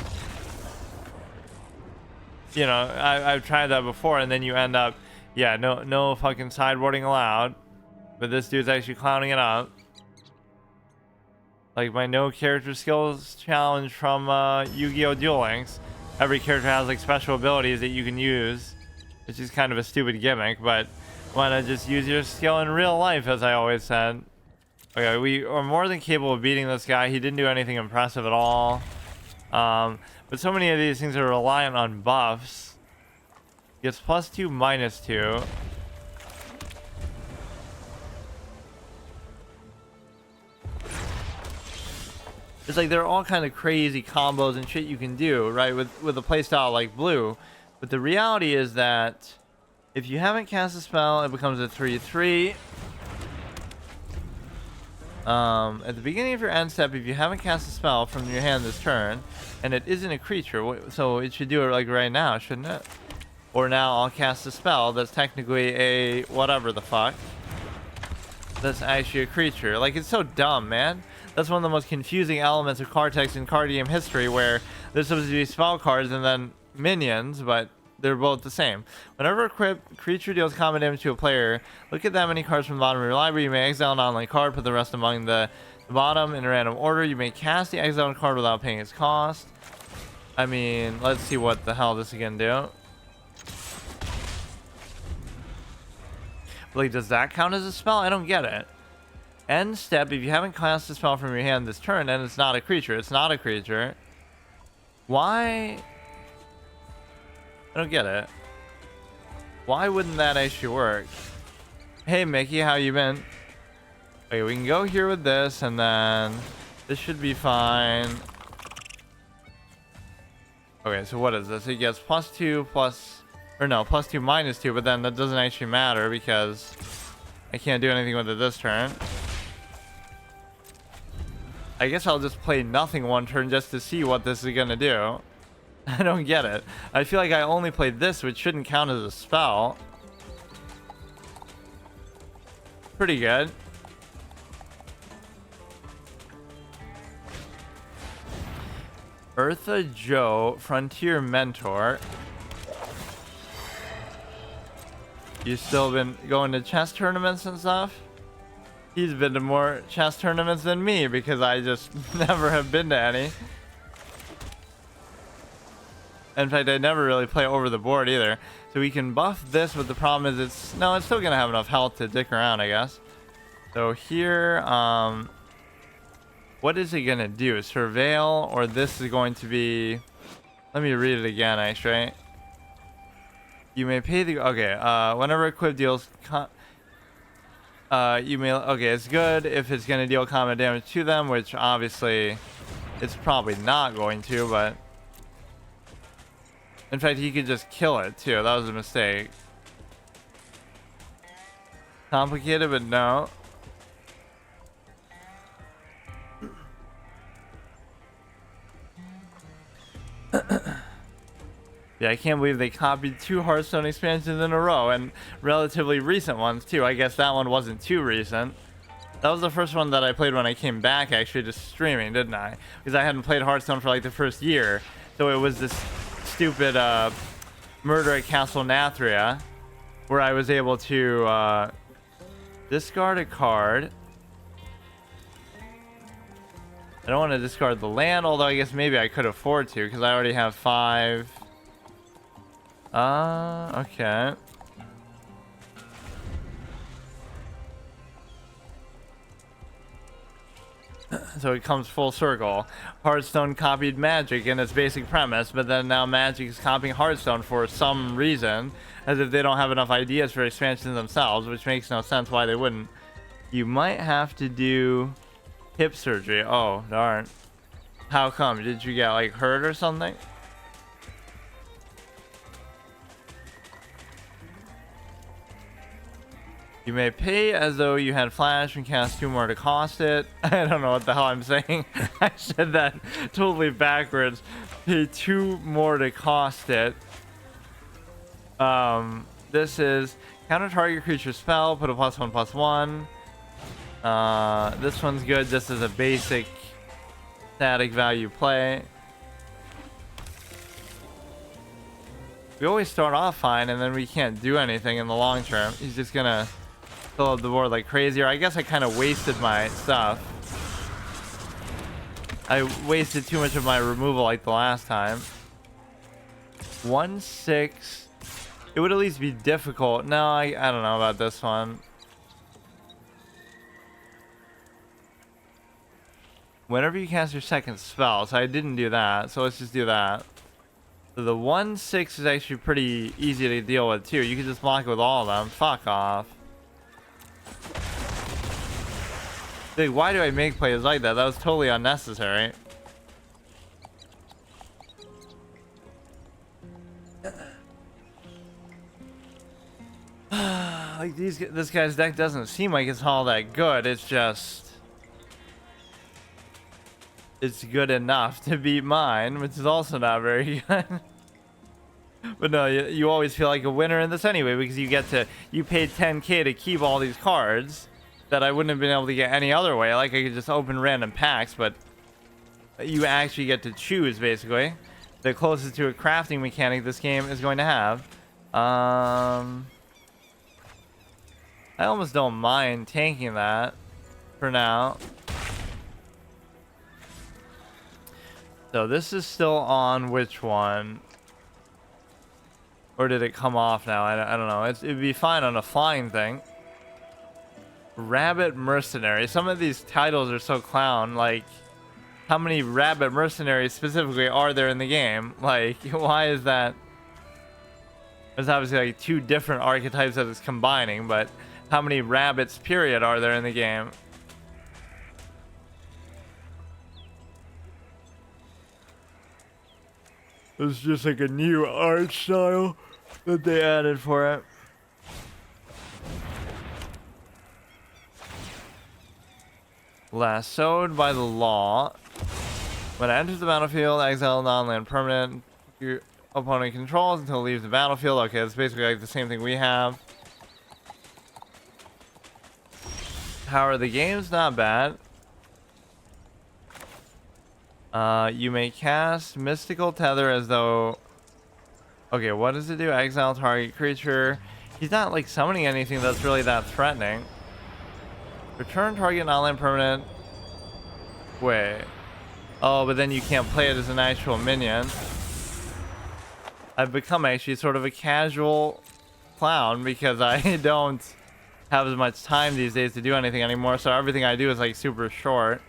you know, I've tried that before, and then you end up, yeah, no fucking sideboarding allowed. But this dude's actually clowning it up. Like my no character skills challenge from Yu-Gi-Oh! Duel Links. Every character has like special abilities that you can use, which is kind of a stupid gimmick, but why not just use your skill in real life, as I always said. Okay, we are more than capable of beating this guy. He didn't do anything impressive at all. But so many of these things are reliant on buffs. Gets +2, -2. It's like there are all kind of crazy combos and shit you can do, right, with a playstyle like blue. But the reality is that if you haven't cast a spell, it becomes a 3/3. At the beginning of your end step, if you haven't cast a spell from your hand this turn, and it isn't a creature, so it should do it like right now, shouldn't it? Or now I'll cast a spell that's technically a whatever the fuck. That's actually a creature. Like, it's so dumb, man. That's one of the most confusing elements of card text in card game history, where there's supposed to be spell cards and then minions, but they're both the same. Whenever a creature deals combat damage to a player, look at that many cards from the bottom of your library. You may exile an online card, put the rest among the bottom in a random order. You may cast the exiled card without paying its cost. I mean, let's see what the hell this is gonna do. Like, does that count as a spell? I don't get it. End step, if you haven't cast a spell from your hand this turn, and it's not a creature. It's not a creature. Why? I don't get it. Why wouldn't that actually work? Hey, Mickey, how you been? Okay, we can go here with this, and then this should be fine. Okay, so what is this? It gets +2 plus Or no, +2, -2, but then that doesn't actually matter because I can't do anything with it this turn. I guess I'll just play nothing one turn just to see what this is gonna do. I don't get it. I feel like I only played this, which shouldn't count as a spell. Pretty good. Eartha Joe, Frontier Mentor. You still been going to chess tournaments and stuff? He's been to more chess tournaments than me because I just never have been to any. In fact, I never really play over the board either. So we can buff this, but the problem is it's still gonna have enough health to dick around, I guess. So here, what is it gonna do? Surveil, or this is going to be, let me read it again actually. You may pay the, okay, whenever equipped deals, you may, okay, it's good if it's gonna deal combat damage to them, which obviously it's probably not going to, but in fact, he could just kill it too. That was a mistake. Complicated, but no. Yeah, I can't believe they copied 2 Hearthstone expansions in a row, and relatively recent ones too. I guess that one wasn't too recent. That was the first one that I played when I came back actually to streaming, didn't I? Because I hadn't played Hearthstone for like the first year. So it was this stupid Murder at Castle Nathria, where I was able to discard a card. I don't want to discard the land, although I guess maybe I could afford to because I already have 5. Okay. So it comes full circle. Hearthstone copied Magic in its basic premise, but then now Magic is copying Hearthstone for some reason, as if they don't have enough ideas for expansions themselves, which makes no sense why they wouldn't. You might have to do hip surgery. Oh, darn. How come? Did you get like hurt or something? You may pay as though you had flash and cast 2 more to cost it. I don't know what the hell I'm saying. I said that totally backwards. Pay 2 more to cost it. This is counter target creature spell, put a +1/+1. This one's good just as a basic static value play. We always start off fine and then we can't do anything in the long term. He's just gonna fill up the board like crazy, or I guess I kind of wasted my stuff. I wasted too much of my removal like the last time. 1/6. It would at least be difficult. No, I don't know about this one. Whenever you cast your second spell, so I didn't do that, so let's just do that. So the 1/6 is actually pretty easy to deal with too. You can just block it with all of them. Fuck off. Dude, why do I make plays like that? That was totally unnecessary. Like this guy's deck doesn't seem like it's all that good. It's just, it's good enough to beat mine, which is also not very good. But no, you always feel like a winner in this anyway, because you paid 10k to keep all these cards that I wouldn't have been able to get any other way. Like I could just open random packs, but you actually get to choose basically. The closest to a crafting mechanic this game is going to have. I almost don't mind tanking that for now. So this is still on which one? Or did it come off now? I don't know. It'd be fine on a flying thing. Rabbit Mercenary. Some of these titles are so clown. Like, how many Rabbit Mercenaries specifically are there in the game? Like, why is that? There's obviously like 2 different archetypes that it's combining, but how many rabbits period are there in the game? It's just like a new art style. that they added for it. Lassoed by the law. When it enters the battlefield, exile non-land permanent your opponent controls until it leaves the battlefield. Okay, that's basically like the same thing we have. Power of the game's not bad. You may cast Mystical Tether as though... Okay, what does it do? Exile target creature. He's not like summoning anything that's really that threatening. Return target non-land permanent. Wait. Oh, but then you can't play it as an actual minion. I've become actually sort of a casual clown because I don't have as much time these days to do anything anymore, so everything I do is like super short.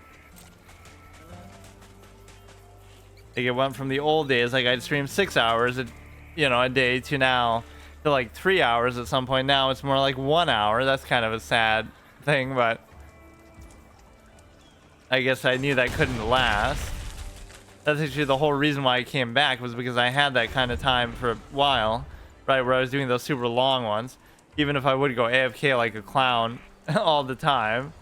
Like it went from the old days, like I'd stream 6 hours a day, to now to like 3 hours at some point. Now it's more like 1 hour. That's kind of a sad thing, but I guess I knew that couldn't last. That's actually the whole reason why I came back, was because I had that kind of time for a while, right, where I was doing those super long ones. Even if I would go AFK like a clown all the time,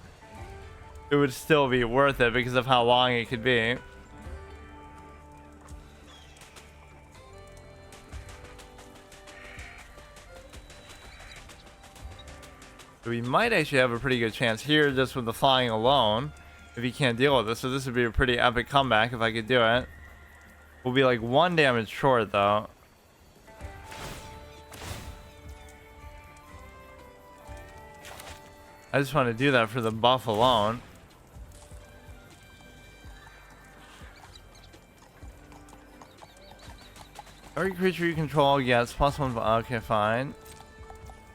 it would still be worth it because of how long it could be. So we might actually have a pretty good chance here just with the flying alone, if he can't deal with this. So this would be a pretty epic comeback if I could do it. We'll be like 1 damage short though. I just want to do that for the buff alone. Every creature you control gets +1. Okay, fine.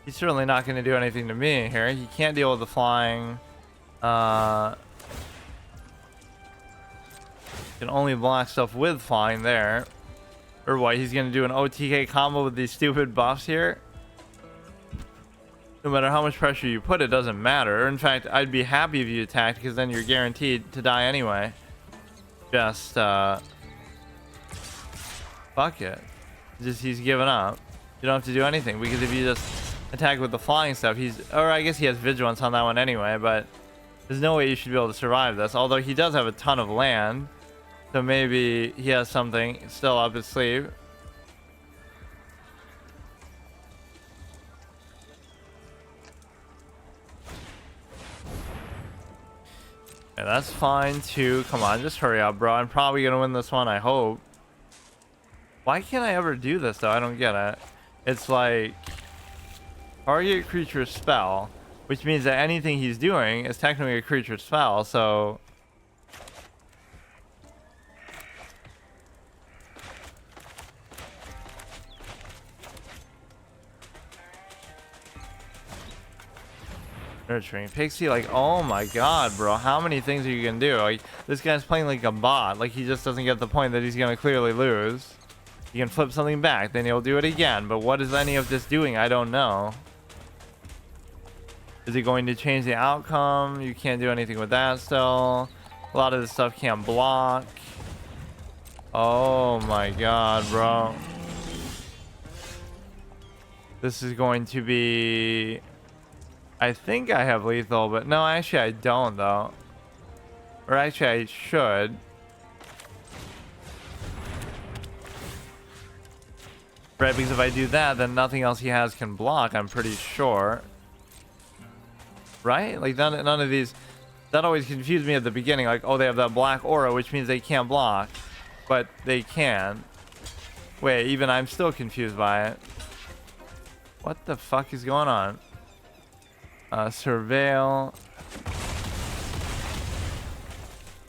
He's certainly not going to do anything to me here. He can't deal with the flying. Can only block stuff with flying there. Or what? He's going to do an OTK combo with these stupid buffs here? No matter how much pressure you put, it doesn't matter. In fact, I'd be happy if you attacked, because then you're guaranteed to die anyway. Just, fuck it. He's giving up. You don't have to do anything, because if you just attack with the flying stuff, or I guess he has vigilance on that one anyway, but there's no way you should be able to survive this. Although he does have a ton of land, so maybe he has something still up his sleeve. Yeah, that's fine too. Come on, just hurry up, bro. I'm probably gonna win this one, I hope. Why can't I ever do this though? I don't get it. It's like target creature spell, which means that anything he's doing is technically a creature spell, so nurturing pixie, like, oh my god, bro, how many things are you gonna do? Like, this guy's playing like a bot. Like, he just doesn't get the point that he's gonna clearly lose. He can flip something back, then he'll do it again, but what is any of this doing? I don't know. Is it going to change the outcome? You can't do anything with that still. A lot of this stuff can't block. Oh my god, bro. This is going to be... I think I have lethal, but no, actually I don't though. Or actually I should. Right, because if I do that, then nothing else he has can block, I'm pretty sure. Right? Like none of these... That always confused me at the beginning. Like, oh, they have that black aura, which means they can't block. But they can. Wait, even I'm still confused by it. What the fuck is going on? Surveil.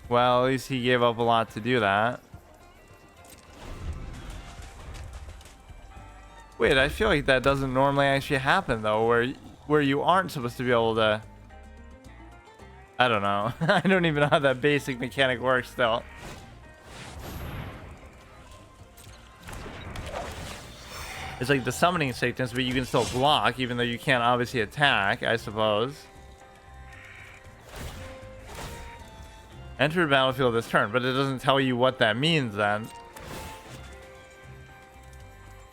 Well, at least he gave up a lot to do that. Wait, I feel like that doesn't normally actually happen though, where you aren't supposed to be able to... I don't know. I don't even know how that basic mechanic works still. It's like the summoning sickness, but you can still block, even though you can't obviously attack, I suppose. Enter the battlefield this turn, but it doesn't tell you what that means then.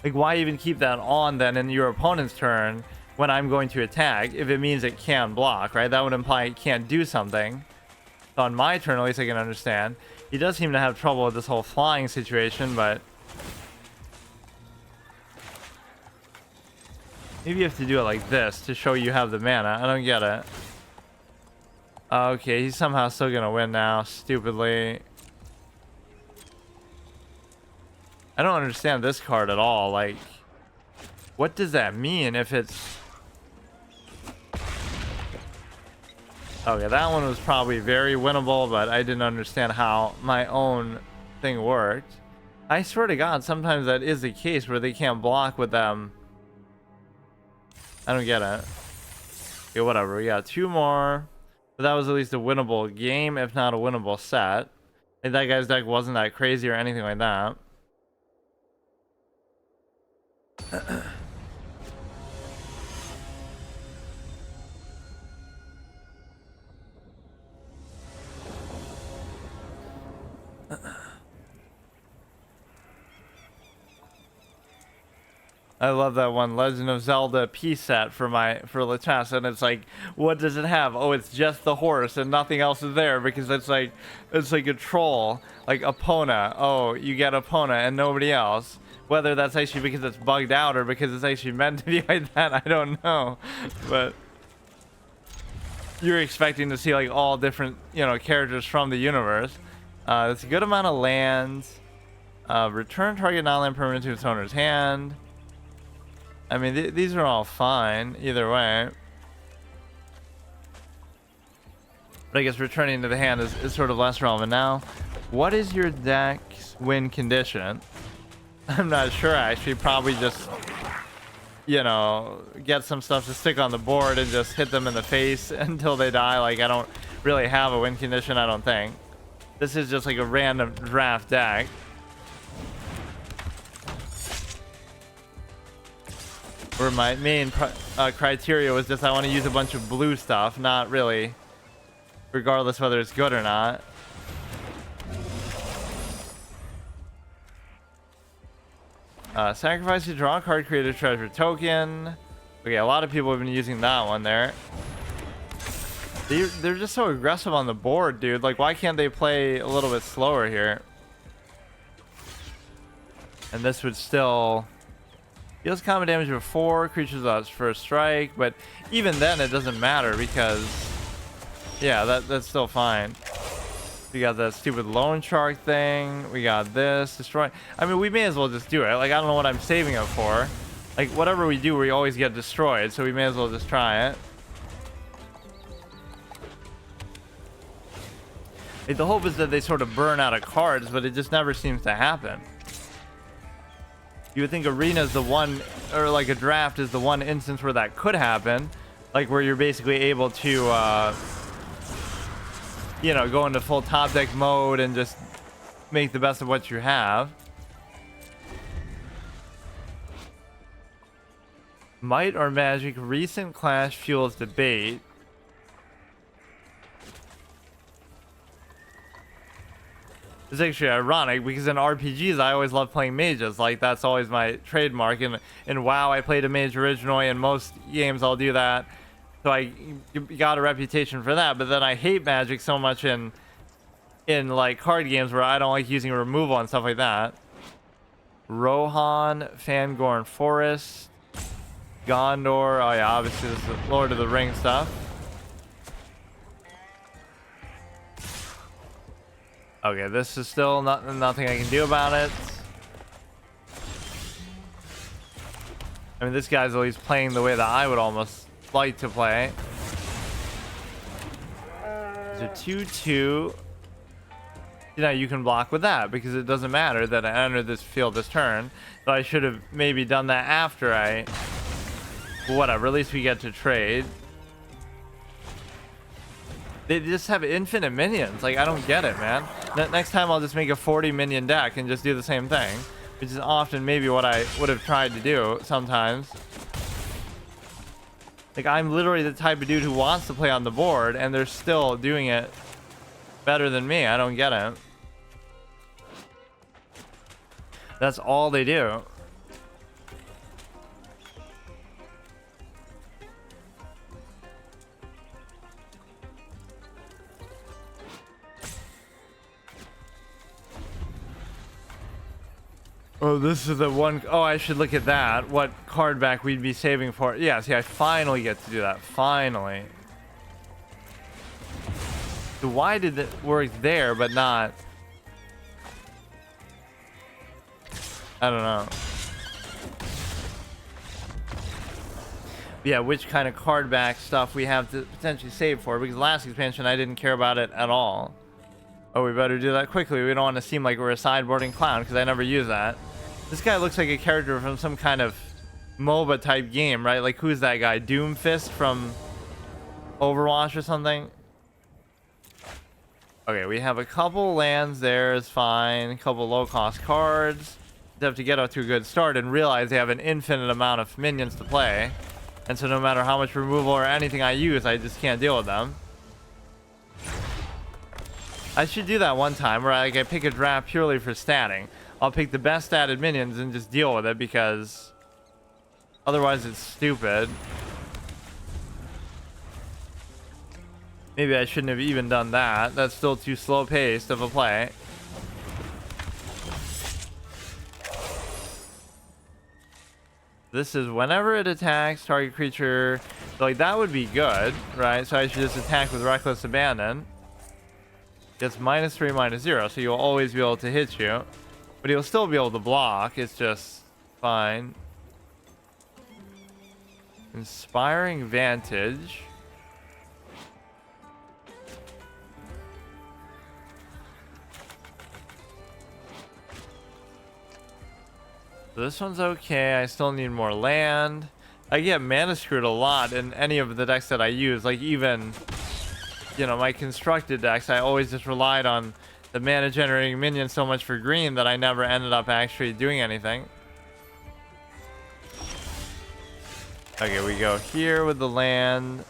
Like, why even keep that on then in your opponent's turn when I'm going to attack if it means it can block, right? That would imply it can't do something. So on my turn, at least I can understand. He does seem to have trouble with this whole flying situation, but maybe you have to do it like this to show you have the mana. I don't get it. Okay, he's somehow still gonna win now, stupidly. I don't understand this card at all. Like, what does that mean if it's... Okay, that one was probably very winnable, but I didn't understand how my own thing worked. I swear to God, sometimes that is the case where they can't block with them. I don't get it. Okay, whatever. We got 2 more. But that was at least a winnable game, if not a winnable set. And that guy's deck wasn't that crazy or anything like that. I love that one Legend of Zelda piece set for Lachesis, and it's like, what does it have? Oh, it's just the horse and nothing else is there, because it's like a troll, like Epona. Oh, you get Epona and nobody else. Whether that's actually because it's bugged out or because it's actually meant to be like that, I don't know. But you're expecting to see like all different, you know, characters from the universe. That's a good amount of lands. Return target non-land permanent to its owner's hand. I mean, these are all fine either way. But I guess returning to the hand is sort of less relevant now. What is your deck's win condition? I'm not sure, actually. Probably just, you know, get some stuff to stick on the board and just hit them in the face until they die. Like, I don't really have a win condition, I don't think. This is just like a random draft deck. Where my main criteria was just I want to use a bunch of blue stuff, not really, regardless whether it's good or not. Sacrifice to draw a card, create a treasure token. Okay, a lot of people have been using that one there. They're just so aggressive on the board, dude. Like, why can't they play a little bit slower here? And this would still... Deals combat damage before creatures without first strike, but even then it doesn't matter because, yeah, that's still fine. We got that stupid loan shark thing. We got this destroy. I mean, we may as well just do it. Like, I don't know what I'm saving it for. Like, whatever we do, we always get destroyed, so we may as well just try it. Like, the hope is that they sort of burn out of cards, but it just never seems to happen. You would think arena is the one, or like a draft is the one instance where that could happen, like where you're basically able to, you know, go into full top deck mode and just make the best of what you have. Might or Magic, recent clash fuels debate. It's actually ironic because in RPGs I always love playing mages. Like, that's always my trademark. In WoW I played a mage originally. In most games I'll do that. So I got a reputation for that. But then I hate Magic so much in like card games where I don't like using removal and stuff like that. Rohan, Fangorn Forest, Gondor. Oh yeah, obviously this is Lord of the Rings stuff. Okay, this is still nothing I can do about it. I mean, this guy's at least playing the way that I would almost like to play. It's a 2/2. You know, you can block with that because it doesn't matter that I enter this field this turn. So I should have maybe done that after I... Whatever, at least we get to trade. They just have infinite minions. Like, I don't get it, man. Next time I'll just make a 40 minion deck and just do the same thing, which is often maybe what I would have tried to do sometimes. Like, I'm literally the type of dude who wants to play on the board and they're still doing it better than me. I don't get it. That's all they do. Oh, this is the one. Oh, I should look at that. What card back we'd be saving for. Yeah, see, I finally get to do that. Finally. So why did it work there, but not... I don't know. Yeah, which kind of card back stuff we have to potentially save for, because last expansion I didn't care about it at all. Oh, we better do that quickly. We don't want to seem like we're a sideboarding clown, because I never use that. This guy looks like a character from some kind of MOBA type game, right? Like, who's that guy? Doomfist from Overwatch or something? Okay, we have a couple lands there, is fine. A couple low-cost cards. They have to get out to a good start and realize they have an infinite amount of minions to play. And so no matter how much removal or anything I use, I just can't deal with them. I should do that one time where I pick a draft purely for statting. I'll pick the best statted minions and just deal with it, because otherwise it's stupid. Maybe I shouldn't have even done that. That's still too slow paced of a play. This is whenever it attacks target creature. So like that would be good, right? So I should just attack with Reckless Abandon. Gets -3, -0, so you'll always be able to hit you. But he'll still be able to block. It's just fine. Inspiring Vantage. So this one's okay. I still need more land. I get mana screwed a lot in any of the decks that I use. Like even, you know, my constructed decks, I always just relied on the mana generating minion so much for green that I never ended up actually doing anything. Okay, we go here with the land.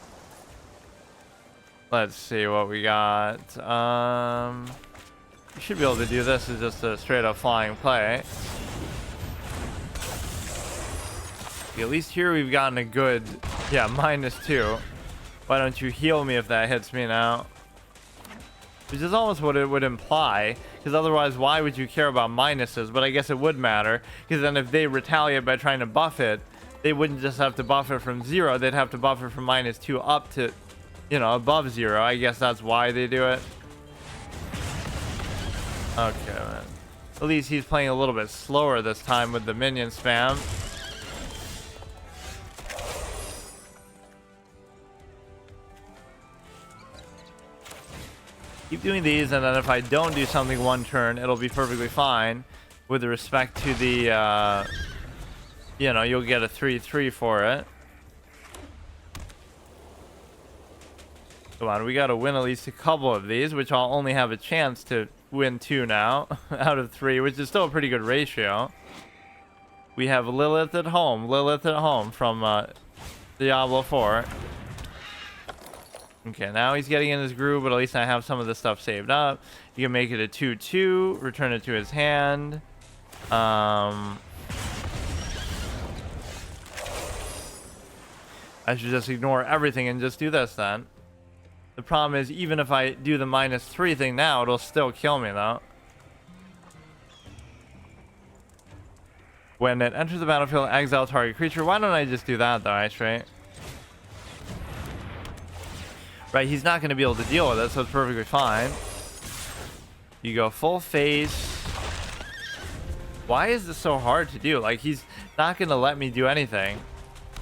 Let's see what we got. We should be able to do this as just a straight up flying play. At least here we've gotten a good, yeah, -2. Why don't you heal me if that hits me now? Which is almost what it would imply, because otherwise why would you care about minuses? But I guess it would matter, because then if they retaliate by trying to buff it, they wouldn't just have to buff it from 0, they'd have to buff it from -2 up to, you know, above 0. I guess that's why they do it. Okay, man. At least he's playing a little bit slower this time with the minion spam. Keep doing these, and then if I don't do something one turn, it'll be perfectly fine with respect to the, you know, you'll get a 3/3 for it. Come on, we gotta win at least a couple of these, which I'll only have a chance to win 2 now out of 3, which is still a pretty good ratio. We have Lilith at home from Diablo 4. Okay, now he's getting in his groove, but at least I have some of this stuff saved up. You can make it a 2/2, return it to his hand. I should just ignore everything and just do this then. The problem is, even if I do the -3 thing now, it'll still kill me though. When it enters the battlefield, exile target creature. Why don't I just do that though, actually? Right, he's not going to be able to deal with it, so it's perfectly fine. You go full face. Why is this so hard to do? Like, he's not going to let me do anything.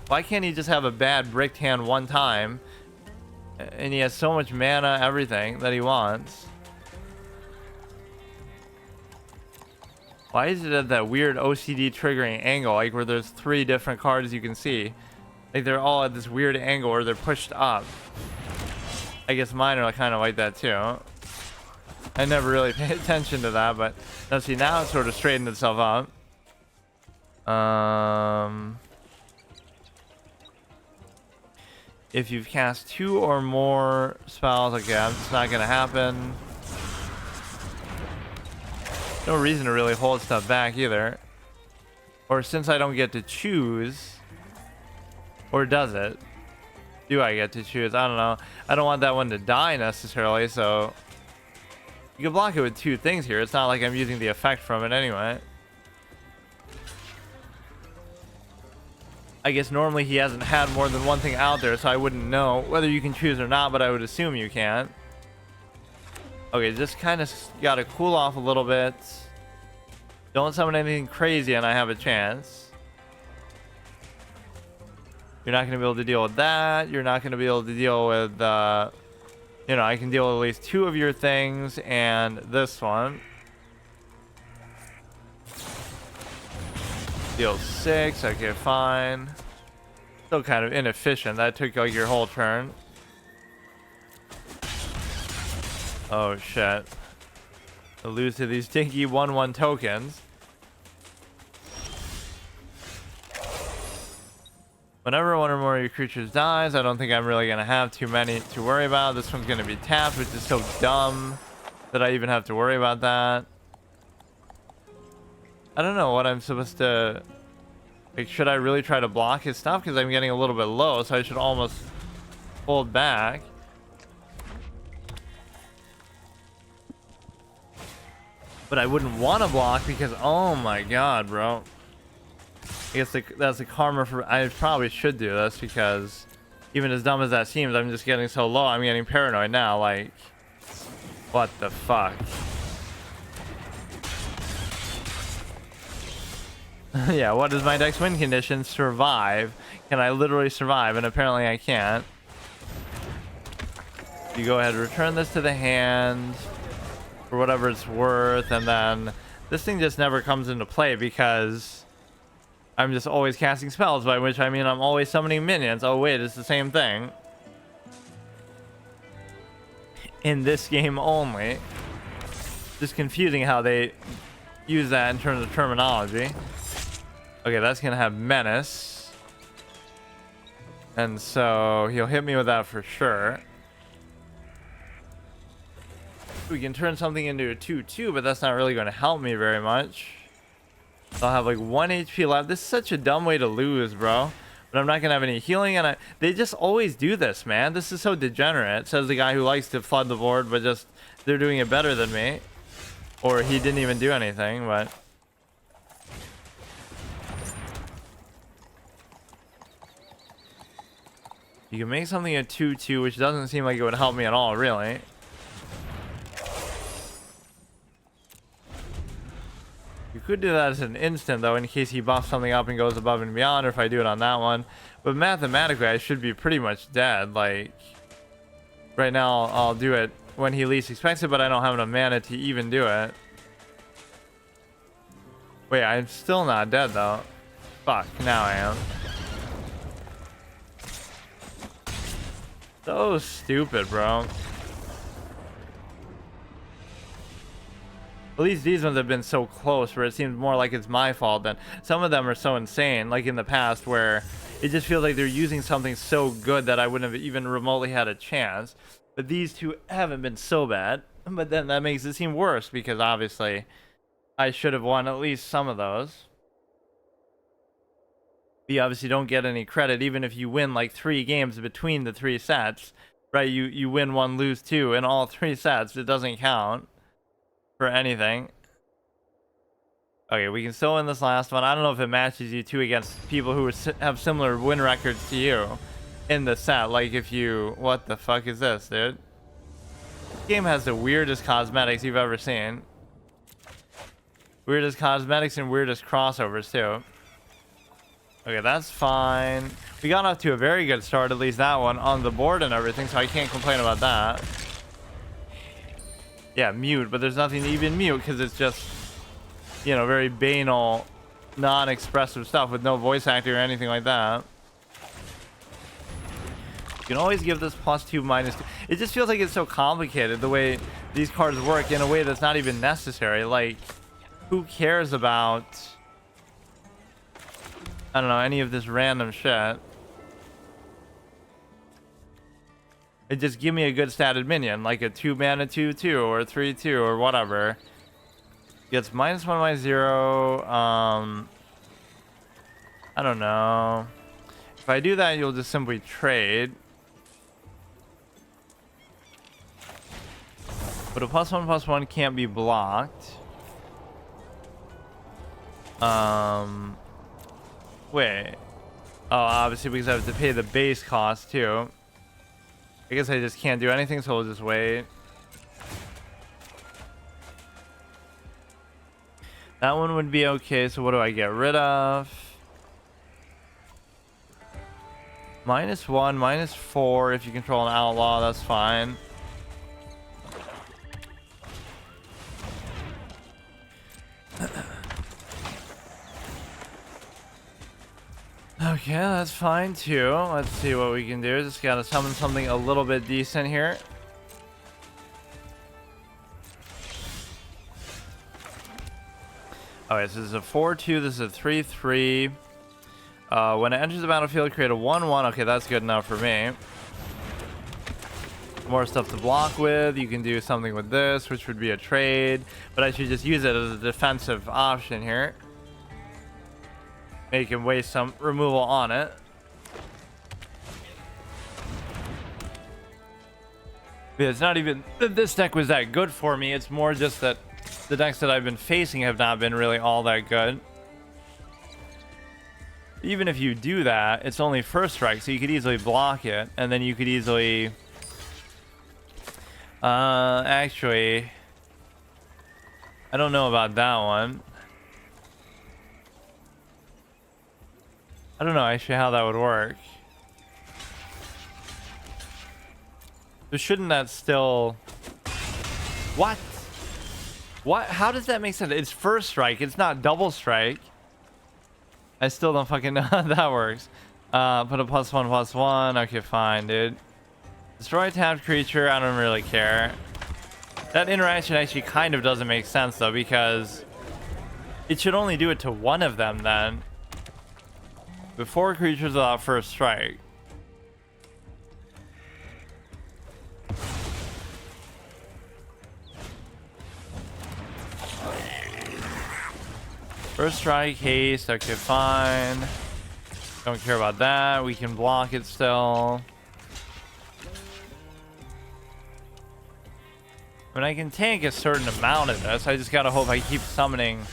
Why can't he just have a bad bricked hand one time? And he has so much mana, everything that he wants. Why is it at that weird OCD triggering angle, like where there's 3 different cards you can see? Like they're all at this weird angle where they're pushed up. I guess mine are kind of like that too. I never really paid attention to that, but now see, now it's sort of straightened itself up. If you've cast 2 or more spells, okay, it's not gonna happen. No reason to really hold stuff back either. Or since I don't get to choose, or does it? Do I get to choose? I don't know. I don't want that one to die necessarily, so you can block it with 2 things here. It's not like I'm using the effect from it anyway. I guess normally he hasn't had more than one thing out there, so I wouldn't know whether you can choose or not, but I would assume you can't. Okay, just kind of gotta cool off a little bit. Don't summon anything crazy and I have a chance. You're not gonna be able to deal with that. You're not gonna be able to deal with, you know, I can deal with at least 2 of your things and this one. Deal 6, okay, fine. Still kind of inefficient. That took like your whole turn. Oh shit. I lose to these stinky 1/1 tokens. Whenever one or more of your creatures dies, I don't think I'm really gonna have too many to worry about. This one's gonna be tapped, which is so dumb that I even have to worry about that. I don't know what I'm supposed to... Like, should I really try to block his stuff? Because I'm getting a little bit low, so I should almost hold back. But I wouldn't want to block because, oh my god, bro. I guess that's the karma for... I probably should do this because even as dumb as that seems, I'm just getting so low. I'm getting paranoid now. Like, what the fuck? Yeah, what is my next win condition? Survive. Can I literally survive? And apparently I can't. You go ahead and return this to the hand for whatever it's worth, and then this thing just never comes into play because I'm just always casting spells, by which I mean I'm always summoning minions. Oh wait, it's the same thing. In this game only. Just confusing how they use that in terms of terminology. Okay, that's gonna have menace. And so he'll hit me with that for sure. We can turn something into a 2/2, but that's not really going to help me very much. I'll have like 1 HP left. This is such a dumb way to lose, bro. But I'm not going to have any healing, and they just always do this, man. This is so degenerate, says the guy who likes to flood the board, but just they're doing it better than me. Or he didn't even do anything, but... You can make something a 2/2, which doesn't seem like it would help me at all, really. You could do that as an instant, though, in case he buffs something up and goes above and beyond, or if I do it on that one. But mathematically, I should be pretty much dead. Like, right now, I'll do it when he least expects it, but I don't have enough mana to even do it. Wait, I'm still not dead, though. Fuck, now I am. So stupid, bro. At least these ones have been so close where it seems more like it's my fault than some of them are so insane, like in the past, where it just feels like they're using something so good that I wouldn't have even remotely had a chance. But these two haven't been so bad. But then that makes it seem worse because obviously I should have won at least some of those. But you obviously don't get any credit even if you win like 3 games between the 3 sets, right? You win 1, lose 2 in all 3 sets. It doesn't count for anything. Okay, we can still win this last one. I don't know if it matches you two against people who have similar win records to you in the set. Like if you... What the fuck is this, dude? This game has the weirdest cosmetics you've ever seen. Weirdest cosmetics and weirdest crossovers too. Okay, that's fine. We got off to a very good start, at least that one, on the board and everything, so I can't complain about that. Yeah, mute, but there's nothing to even mute because it's just, you know, very banal, non-expressive stuff with no voice acting or anything like that. You can always give this +2, -2. It just feels like it's so complicated the way these cards work in a way that's not even necessary. Like, who cares about, I don't know, any of this random shit? It just give me a good statted minion, like a 2 mana 2/2 or a 3/2 or whatever. Gets -1, -0. I don't know. If I do that, you'll just simply trade. But a +1/+1 can't be blocked. Wait. Oh, obviously because I have to pay the base cost too. I guess I just can't do anything, so we'll just wait. That one would be okay, so what do I get rid of? -1, -4 if you control an outlaw, that's fine. Okay, that's fine too. Let's see what we can do. Just gotta summon something a little bit decent here. Okay, so this is a 4-2, this is a 3-3. When it enters the battlefield, create a 1-1. Okay, that's good enough for me. More stuff to block with. You can do something with this, which would be a trade, but I should just use it as a defensive option here. Make him waste some removal on it. Yeah, it's not even that this deck was that good for me. It's more just that the decks that I've been facing have not been really all that good. Even if you do that, it's only first strike, so you could easily block it, and then you could easily actually, I don't know about that one. I don't know actually how that would work. So shouldn't that still... What? What? How does that make sense? It's first strike. It's not double strike. I still don't fucking know how that works. Put a +1/+1. Okay, fine, dude. Destroy tapped creature. I don't really care. That interaction actually kind of doesn't make sense, though, because it should only do it to one of them, then. Before creatures without first strike. First strike, haste. Okay, fine. Don't care about that. We can block it still. I mean, I can tank a certain amount of this. I just gotta hope I keep summoning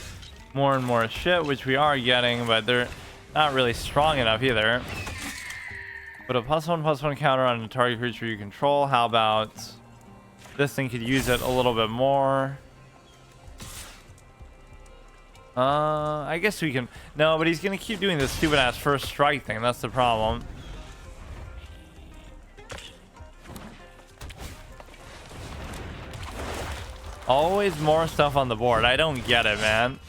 more and more shit, which we are getting, but they're not really strong enough either. Put a +1/+1 counter on a target creature you control. How about this thing could use it a little bit more? I guess we can... No, but he's gonna keep doing this stupid ass first strike thing. That's the problem. Always more stuff on the board. I don't get it, man.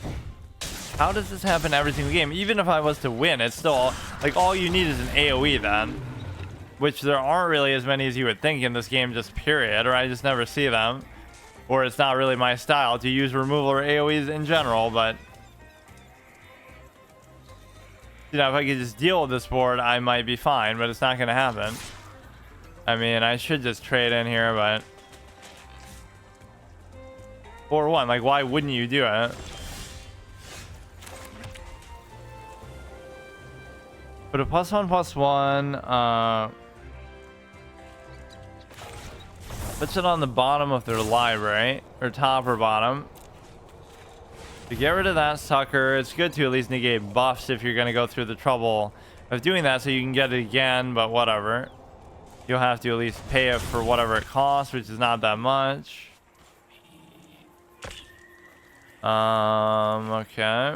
How does this happen every single game? Even if I was to win, it's still... Like, all you need is an AoE then. Which there aren't really as many as you would think in this game, just period. Or I just never see them. Or it's not really my style to use removal or AoEs in general, but... You know, if I could just deal with this board, I might be fine, but it's not going to happen. I mean, I should just trade in here, but... 4-1, like, why wouldn't you do it? Put a +1/+1, puts it on the bottom of their library, or top or bottom. To get rid of that sucker, it's good to at least negate buffs if you're going to go through the trouble of doing that so you can get it again, but whatever. You'll have to at least pay it for whatever it costs, which is not that much. Okay.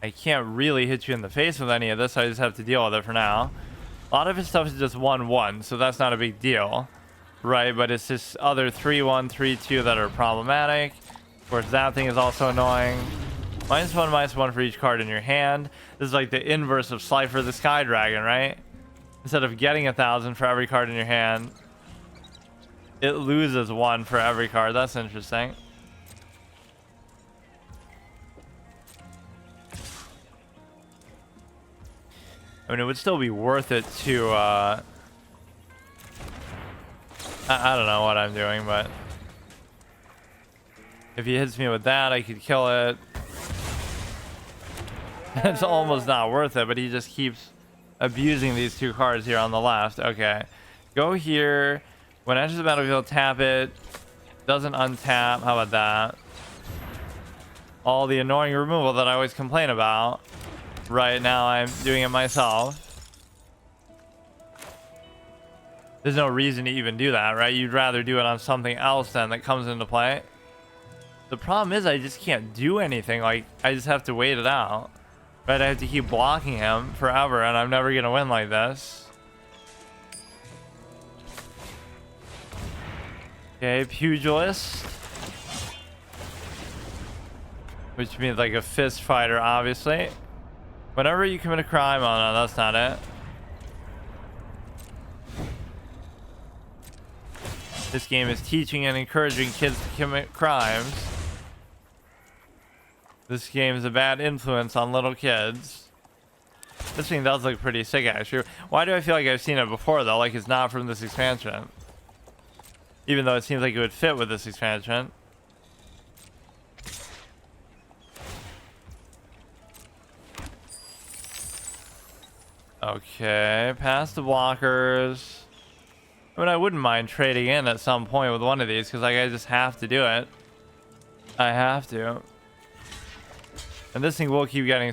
I can't really hit you in the face with any of this, so I just have to deal with it for now. A lot of his stuff is just 1-1, so that's not a big deal. Right, but it's just other 3-1, 3-2 that are problematic. Of course, that thing is also annoying. -1/-1 for each card in your hand. This is like the inverse of Slifer the Sky Dragon, right? Instead of getting 1,000 for every card in your hand, it loses 1 for every card. That's interesting. I mean, it would still be worth it to, I don't know what I'm doing, but if he hits me with that, I could kill it. It's almost not worth it, but he just keeps abusing these 2 cards here on the left. Okay. Go here. When it enters the battlefield, tap it. Doesn't untap. How about that? all the annoying removal that I always complain about. Right now I'm doing it myself. There's no reason to even do that, right? You'd rather do it on something else then that comes into play. The problem is I just can't do anything. Like, I just have to wait it out. Right? I have to keep blocking him forever, and I'm never going to win like this. Okay, pugilist. Which means like a fist fighter, obviously. Whenever you commit a crime, oh no, that's not it. This game is teaching and encouraging kids to commit crimes. This game is a bad influence on little kids. This thing does look pretty sick, actually. Why do I feel like I've seen it before, though? Like it's not from this expansion. Even though it seems like it would fit with this expansion. Okay, past the blockers. I mean, I wouldn't mind trading in at some point with one of these, because like I just have to do it. I have to. And this thing will keep getting...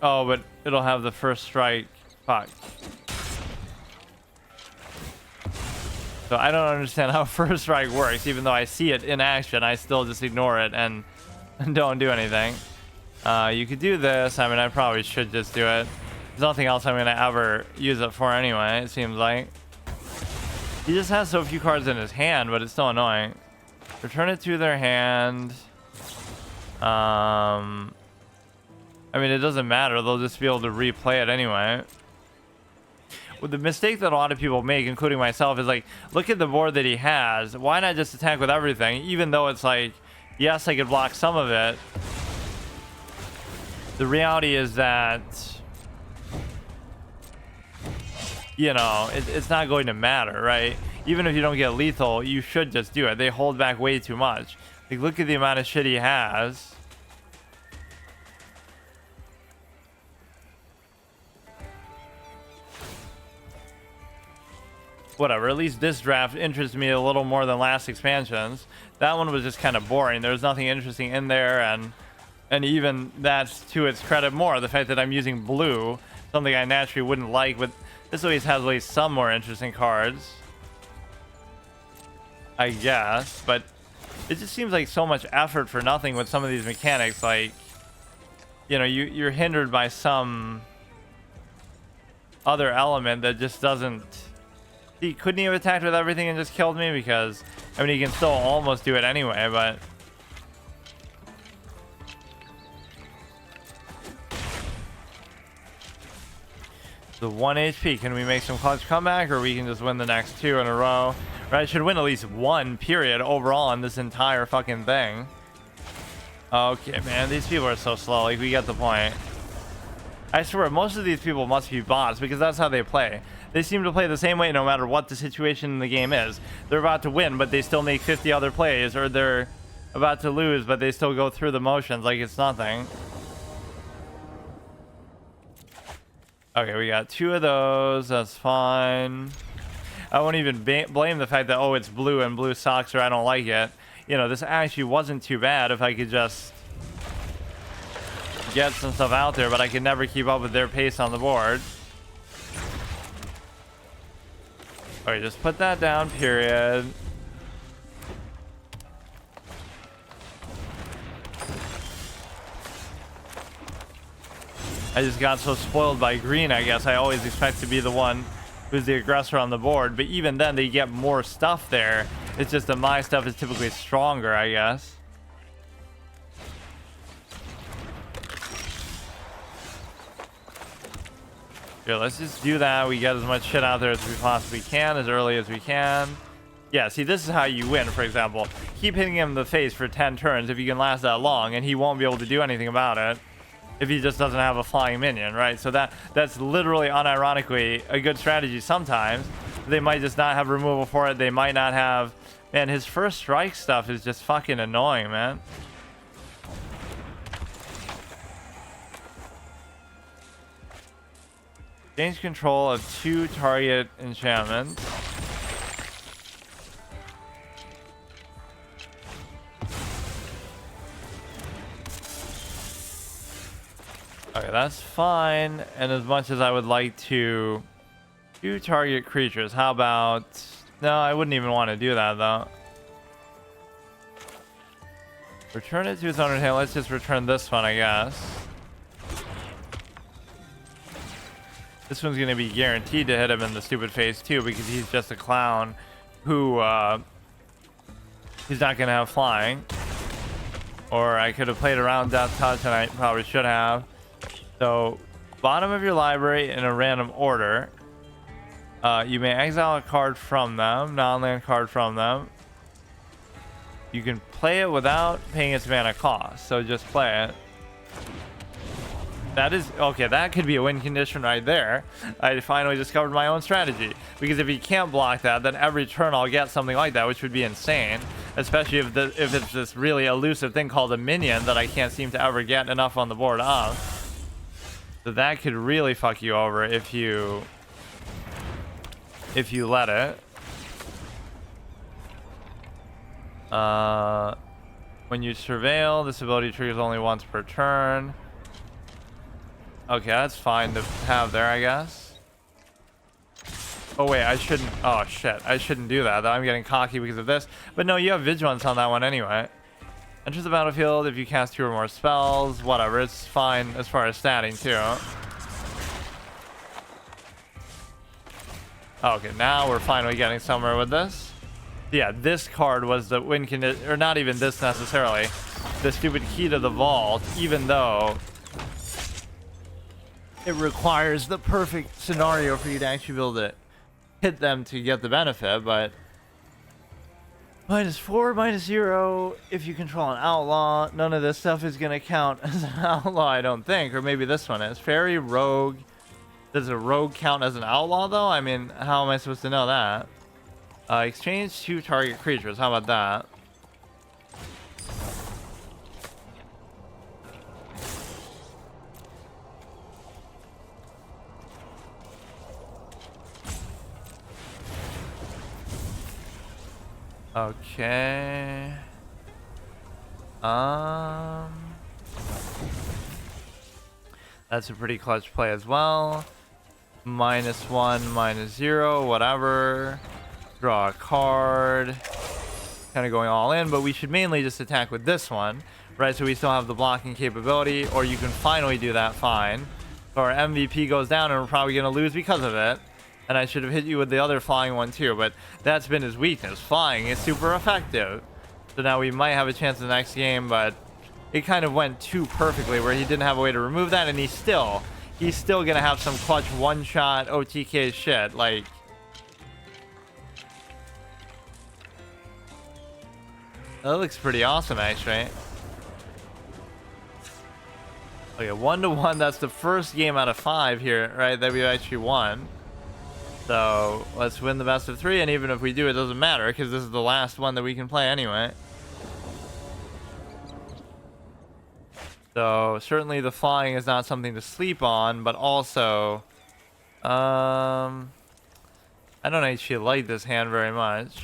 Oh, but it'll have the first strike. Fuck. So I don't understand how first strike works. Even though I see it in action, I still just ignore it and don't do anything. You could do this. I mean, I probably should just do it. There's nothing else I'm going to ever use it for anyway, it seems like. He just has so few cards in his hand, but it's still annoying. Return it to their hand. I mean, it doesn't matter. They'll just be able to replay it anyway. Well, the mistake that a lot of people make, including myself, is like, look at the board that he has. Why not just attack with everything? Even though it's like, yes, I could block some of it. The reality is that... You know, it's not going to matter, right? Even if you don't get lethal, you should just do it. They hold back way too much. Like, look at the amount of shit he has. Whatever, at least this draft interests me a little more than last expansions. That one was just kind of boring. There was nothing interesting in there, and even that's to its credit more. The fact that I'm using blue, something I naturally wouldn't like, but this always has at least some more interesting cards, I guess. But it just seems like so much effort for nothing with some of these mechanics. Like, you know, you're hindered by some other element that just doesn't... Couldn't he have attacked with everything and just killed me? Because, I mean, he can still almost do it anyway, but... The 1 HP, can we make some clutch comeback, or we can just win the next 2 in a row? Right, I should win at least 1 period overall on this entire fucking thing. Okay, man, these people are so slow. Like, we get the point. I swear, most of these people must be bots, because that's how they play. They seem to play the same way no matter what the situation in the game is. They're about to win, but they still make 50 other plays, or they're about to lose, but they still go through the motions like it's nothing. Okay, we got 2 of those. That's fine. I won't even blame the fact that, oh, it's blue and blue sucks, or I don't like it. You know, this actually wasn't too bad if I could just get some stuff out there, but I could never keep up with their pace on the board. Alright, just put that down, period. I just got so spoiled by green, I guess. I always expect to be the one who's the aggressor on the board, but even then they get more stuff there. It's just that my stuff is typically stronger, I guess. Here, let's just do that. We get as much shit out there as we possibly can, as early as we can. Yeah, see, this is how you win, for example. Keep hitting him in the face for 10 turns if you can last that long, and he won't be able to do anything about it if he just doesn't have a flying minion, right? So that's literally, unironically, a good strategy sometimes. They might just not have removal for it. They might not have... Man, his first strike stuff is just fucking annoying, man. Change control of 2 target enchantments. Okay, that's fine. And as much as I would like to do target creatures, how about... No, I wouldn't even want to do that, though. Return it to its owner's hand. Let's just return this one, I guess. This one's going to be guaranteed to hit him in the stupid face, too, because he's just a clown who, he's not going to have flying. Or I could have played around Death Touch, and I probably should have. So, bottom of your library in a random order. You may exile a card from them, non-land card from them. You can play it without paying its mana cost, so just play it. That is, okay, that could be a win condition right there. I finally discovered my own strategy. Because if he can't block that, then every turn I'll get something like that, which would be insane. Especially if it's this really elusive thing called a minion that I can't seem to ever get enough on the board of. So that could really fuck you over if you let it. When you surveil, this ability triggers only once per turn. Okay, that's fine to have there, I guess. Oh wait, I shouldn't. Oh shit, I shouldn't do that. I'm getting cocky because of this. But no, you have vigilance on that one anyway. Enters the battlefield if you cast 2 or more spells. Whatever, it's fine as far as statting too. Okay, now we're finally getting somewhere with this. Yeah, this card was the win condition, or not even this necessarily. The stupid key to the vault, even though it requires the perfect scenario for you to actually be able to hit them to get the benefit, but -4, -0 if you control an outlaw. None of this stuff is going to count as an outlaw, I don't think. Or maybe this one is. Fairy, rogue. Does a rogue count as an outlaw, though? I mean, how am I supposed to know that? Exchange 2 target creatures. How about that? Okay. That's a pretty clutch play as well. -1, -0, whatever. Draw a card. Kind of going all in, but we should mainly just attack with this one, right? So we still have the blocking capability, or you can finally do that fine. So our MVP goes down, and we're probably going to lose because of it. And I should have hit you with the other flying one too, but that's been his weakness. Flying is super effective. So now we might have a chance in the next game, but it kind of went too perfectly where he didn't have a way to remove that, and he's still gonna have some clutch one-shot OTK shit. Like, that looks pretty awesome, actually. Okay, 1-1. That's the first game out of 5 here, right? That we've actually won. So let's win the best of 3, and even if we do, it doesn't matter because this is the last one that we can play anyway. So certainly the flying is not something to sleep on, but also, I don't actually like this hand very much.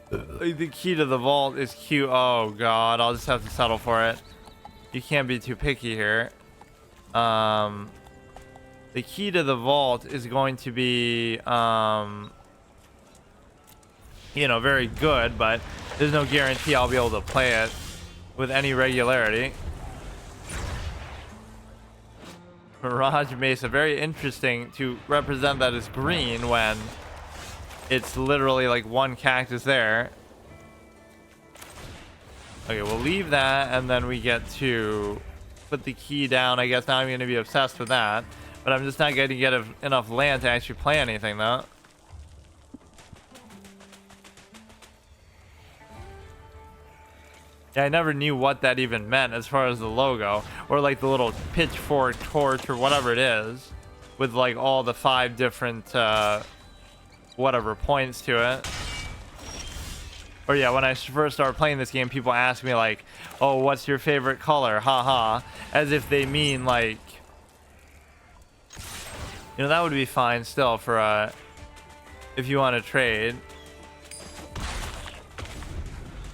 The key to the vault is cute. Oh god, I'll just have to settle for it. You can't be too picky here. The key to the vault is going to be, you know, very good, but there's no guarantee I'll be able to play it with any regularity. Mirage Mesa, very interesting to represent that as green when it's literally like one cactus there. Okay, we'll leave that, and then we get to put the key down. I guess now I'm going to be obsessed with that. But I'm just not going to get enough land to actually play anything, though. Yeah, I never knew what that even meant as far as the logo. Or like the little pitchfork torch or whatever it is. With like all the 5 different, whatever, points to it. Or yeah, when I first started playing this game, people ask me like, oh, what's your favorite color? Haha. As if they mean like... You know, that would be fine still for, if you want to trade.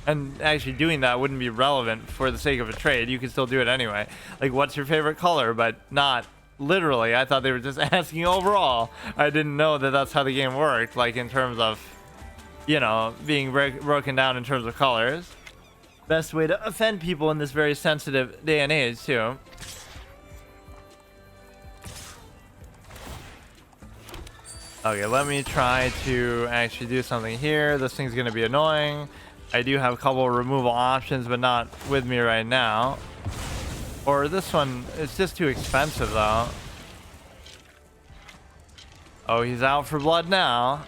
And actually doing that wouldn't be relevant for the sake of a trade. You could still do it anyway. Like, what's your favorite color? But not literally. I thought they were just asking overall. I didn't know that that's how the game worked, like in terms of, you know, being broken down in terms of colors. Best way to offend people in this very sensitive day and age, too. Okay, let me try to actually do something here. This thing's gonna be annoying. I do have a couple of removal options, but not with me right now. Or this one, it's just too expensive though. Oh, he's out for blood now.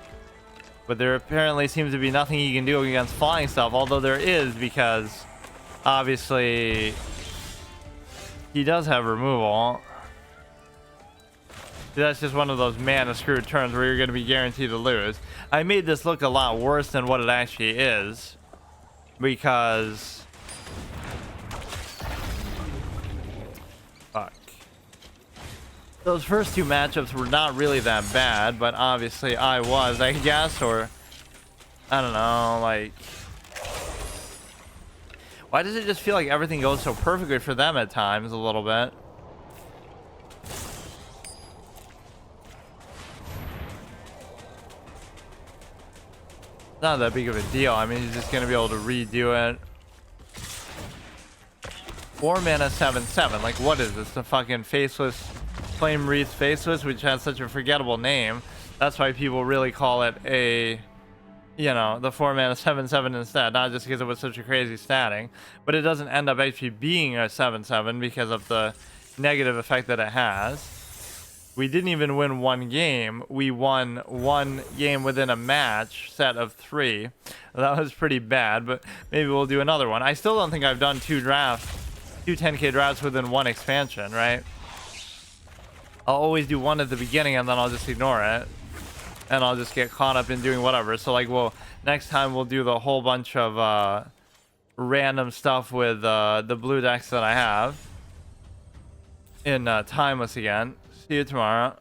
But there apparently seems to be nothing he can do against flying stuff, although there is, because obviously he does have removal. That's just one of those mana screwed turns where you're going to be guaranteed to lose. I made this look a lot worse than what it actually is, because fuck, those first two matchups were not really that bad, but obviously I was, I guess, or I don't know, like, why does it just feel like everything goes so perfectly for them at times a little bit? Not that big of a deal. I mean, he's just gonna be able to redo it. 4 mana 7/7. Like, what is this? The fucking faceless flame wreath faceless, which has such a forgettable name. That's why people really call it a, you know, the 4 mana 7/7 instead. Not just because it was such a crazy statting, but it doesn't end up actually being a 7/7 because of the negative effect that it has. We didn't even win one game. We won one game within a match set of 3. That was pretty bad, but maybe we'll do another one. I still don't think I've done 2 10K drafts within one expansion, right? I'll always do one at the beginning and then I'll just ignore it. And I'll just get caught up in doing whatever. So like, next time we'll do the whole bunch of random stuff with the blue decks that I have in Timeless again. See you tomorrow.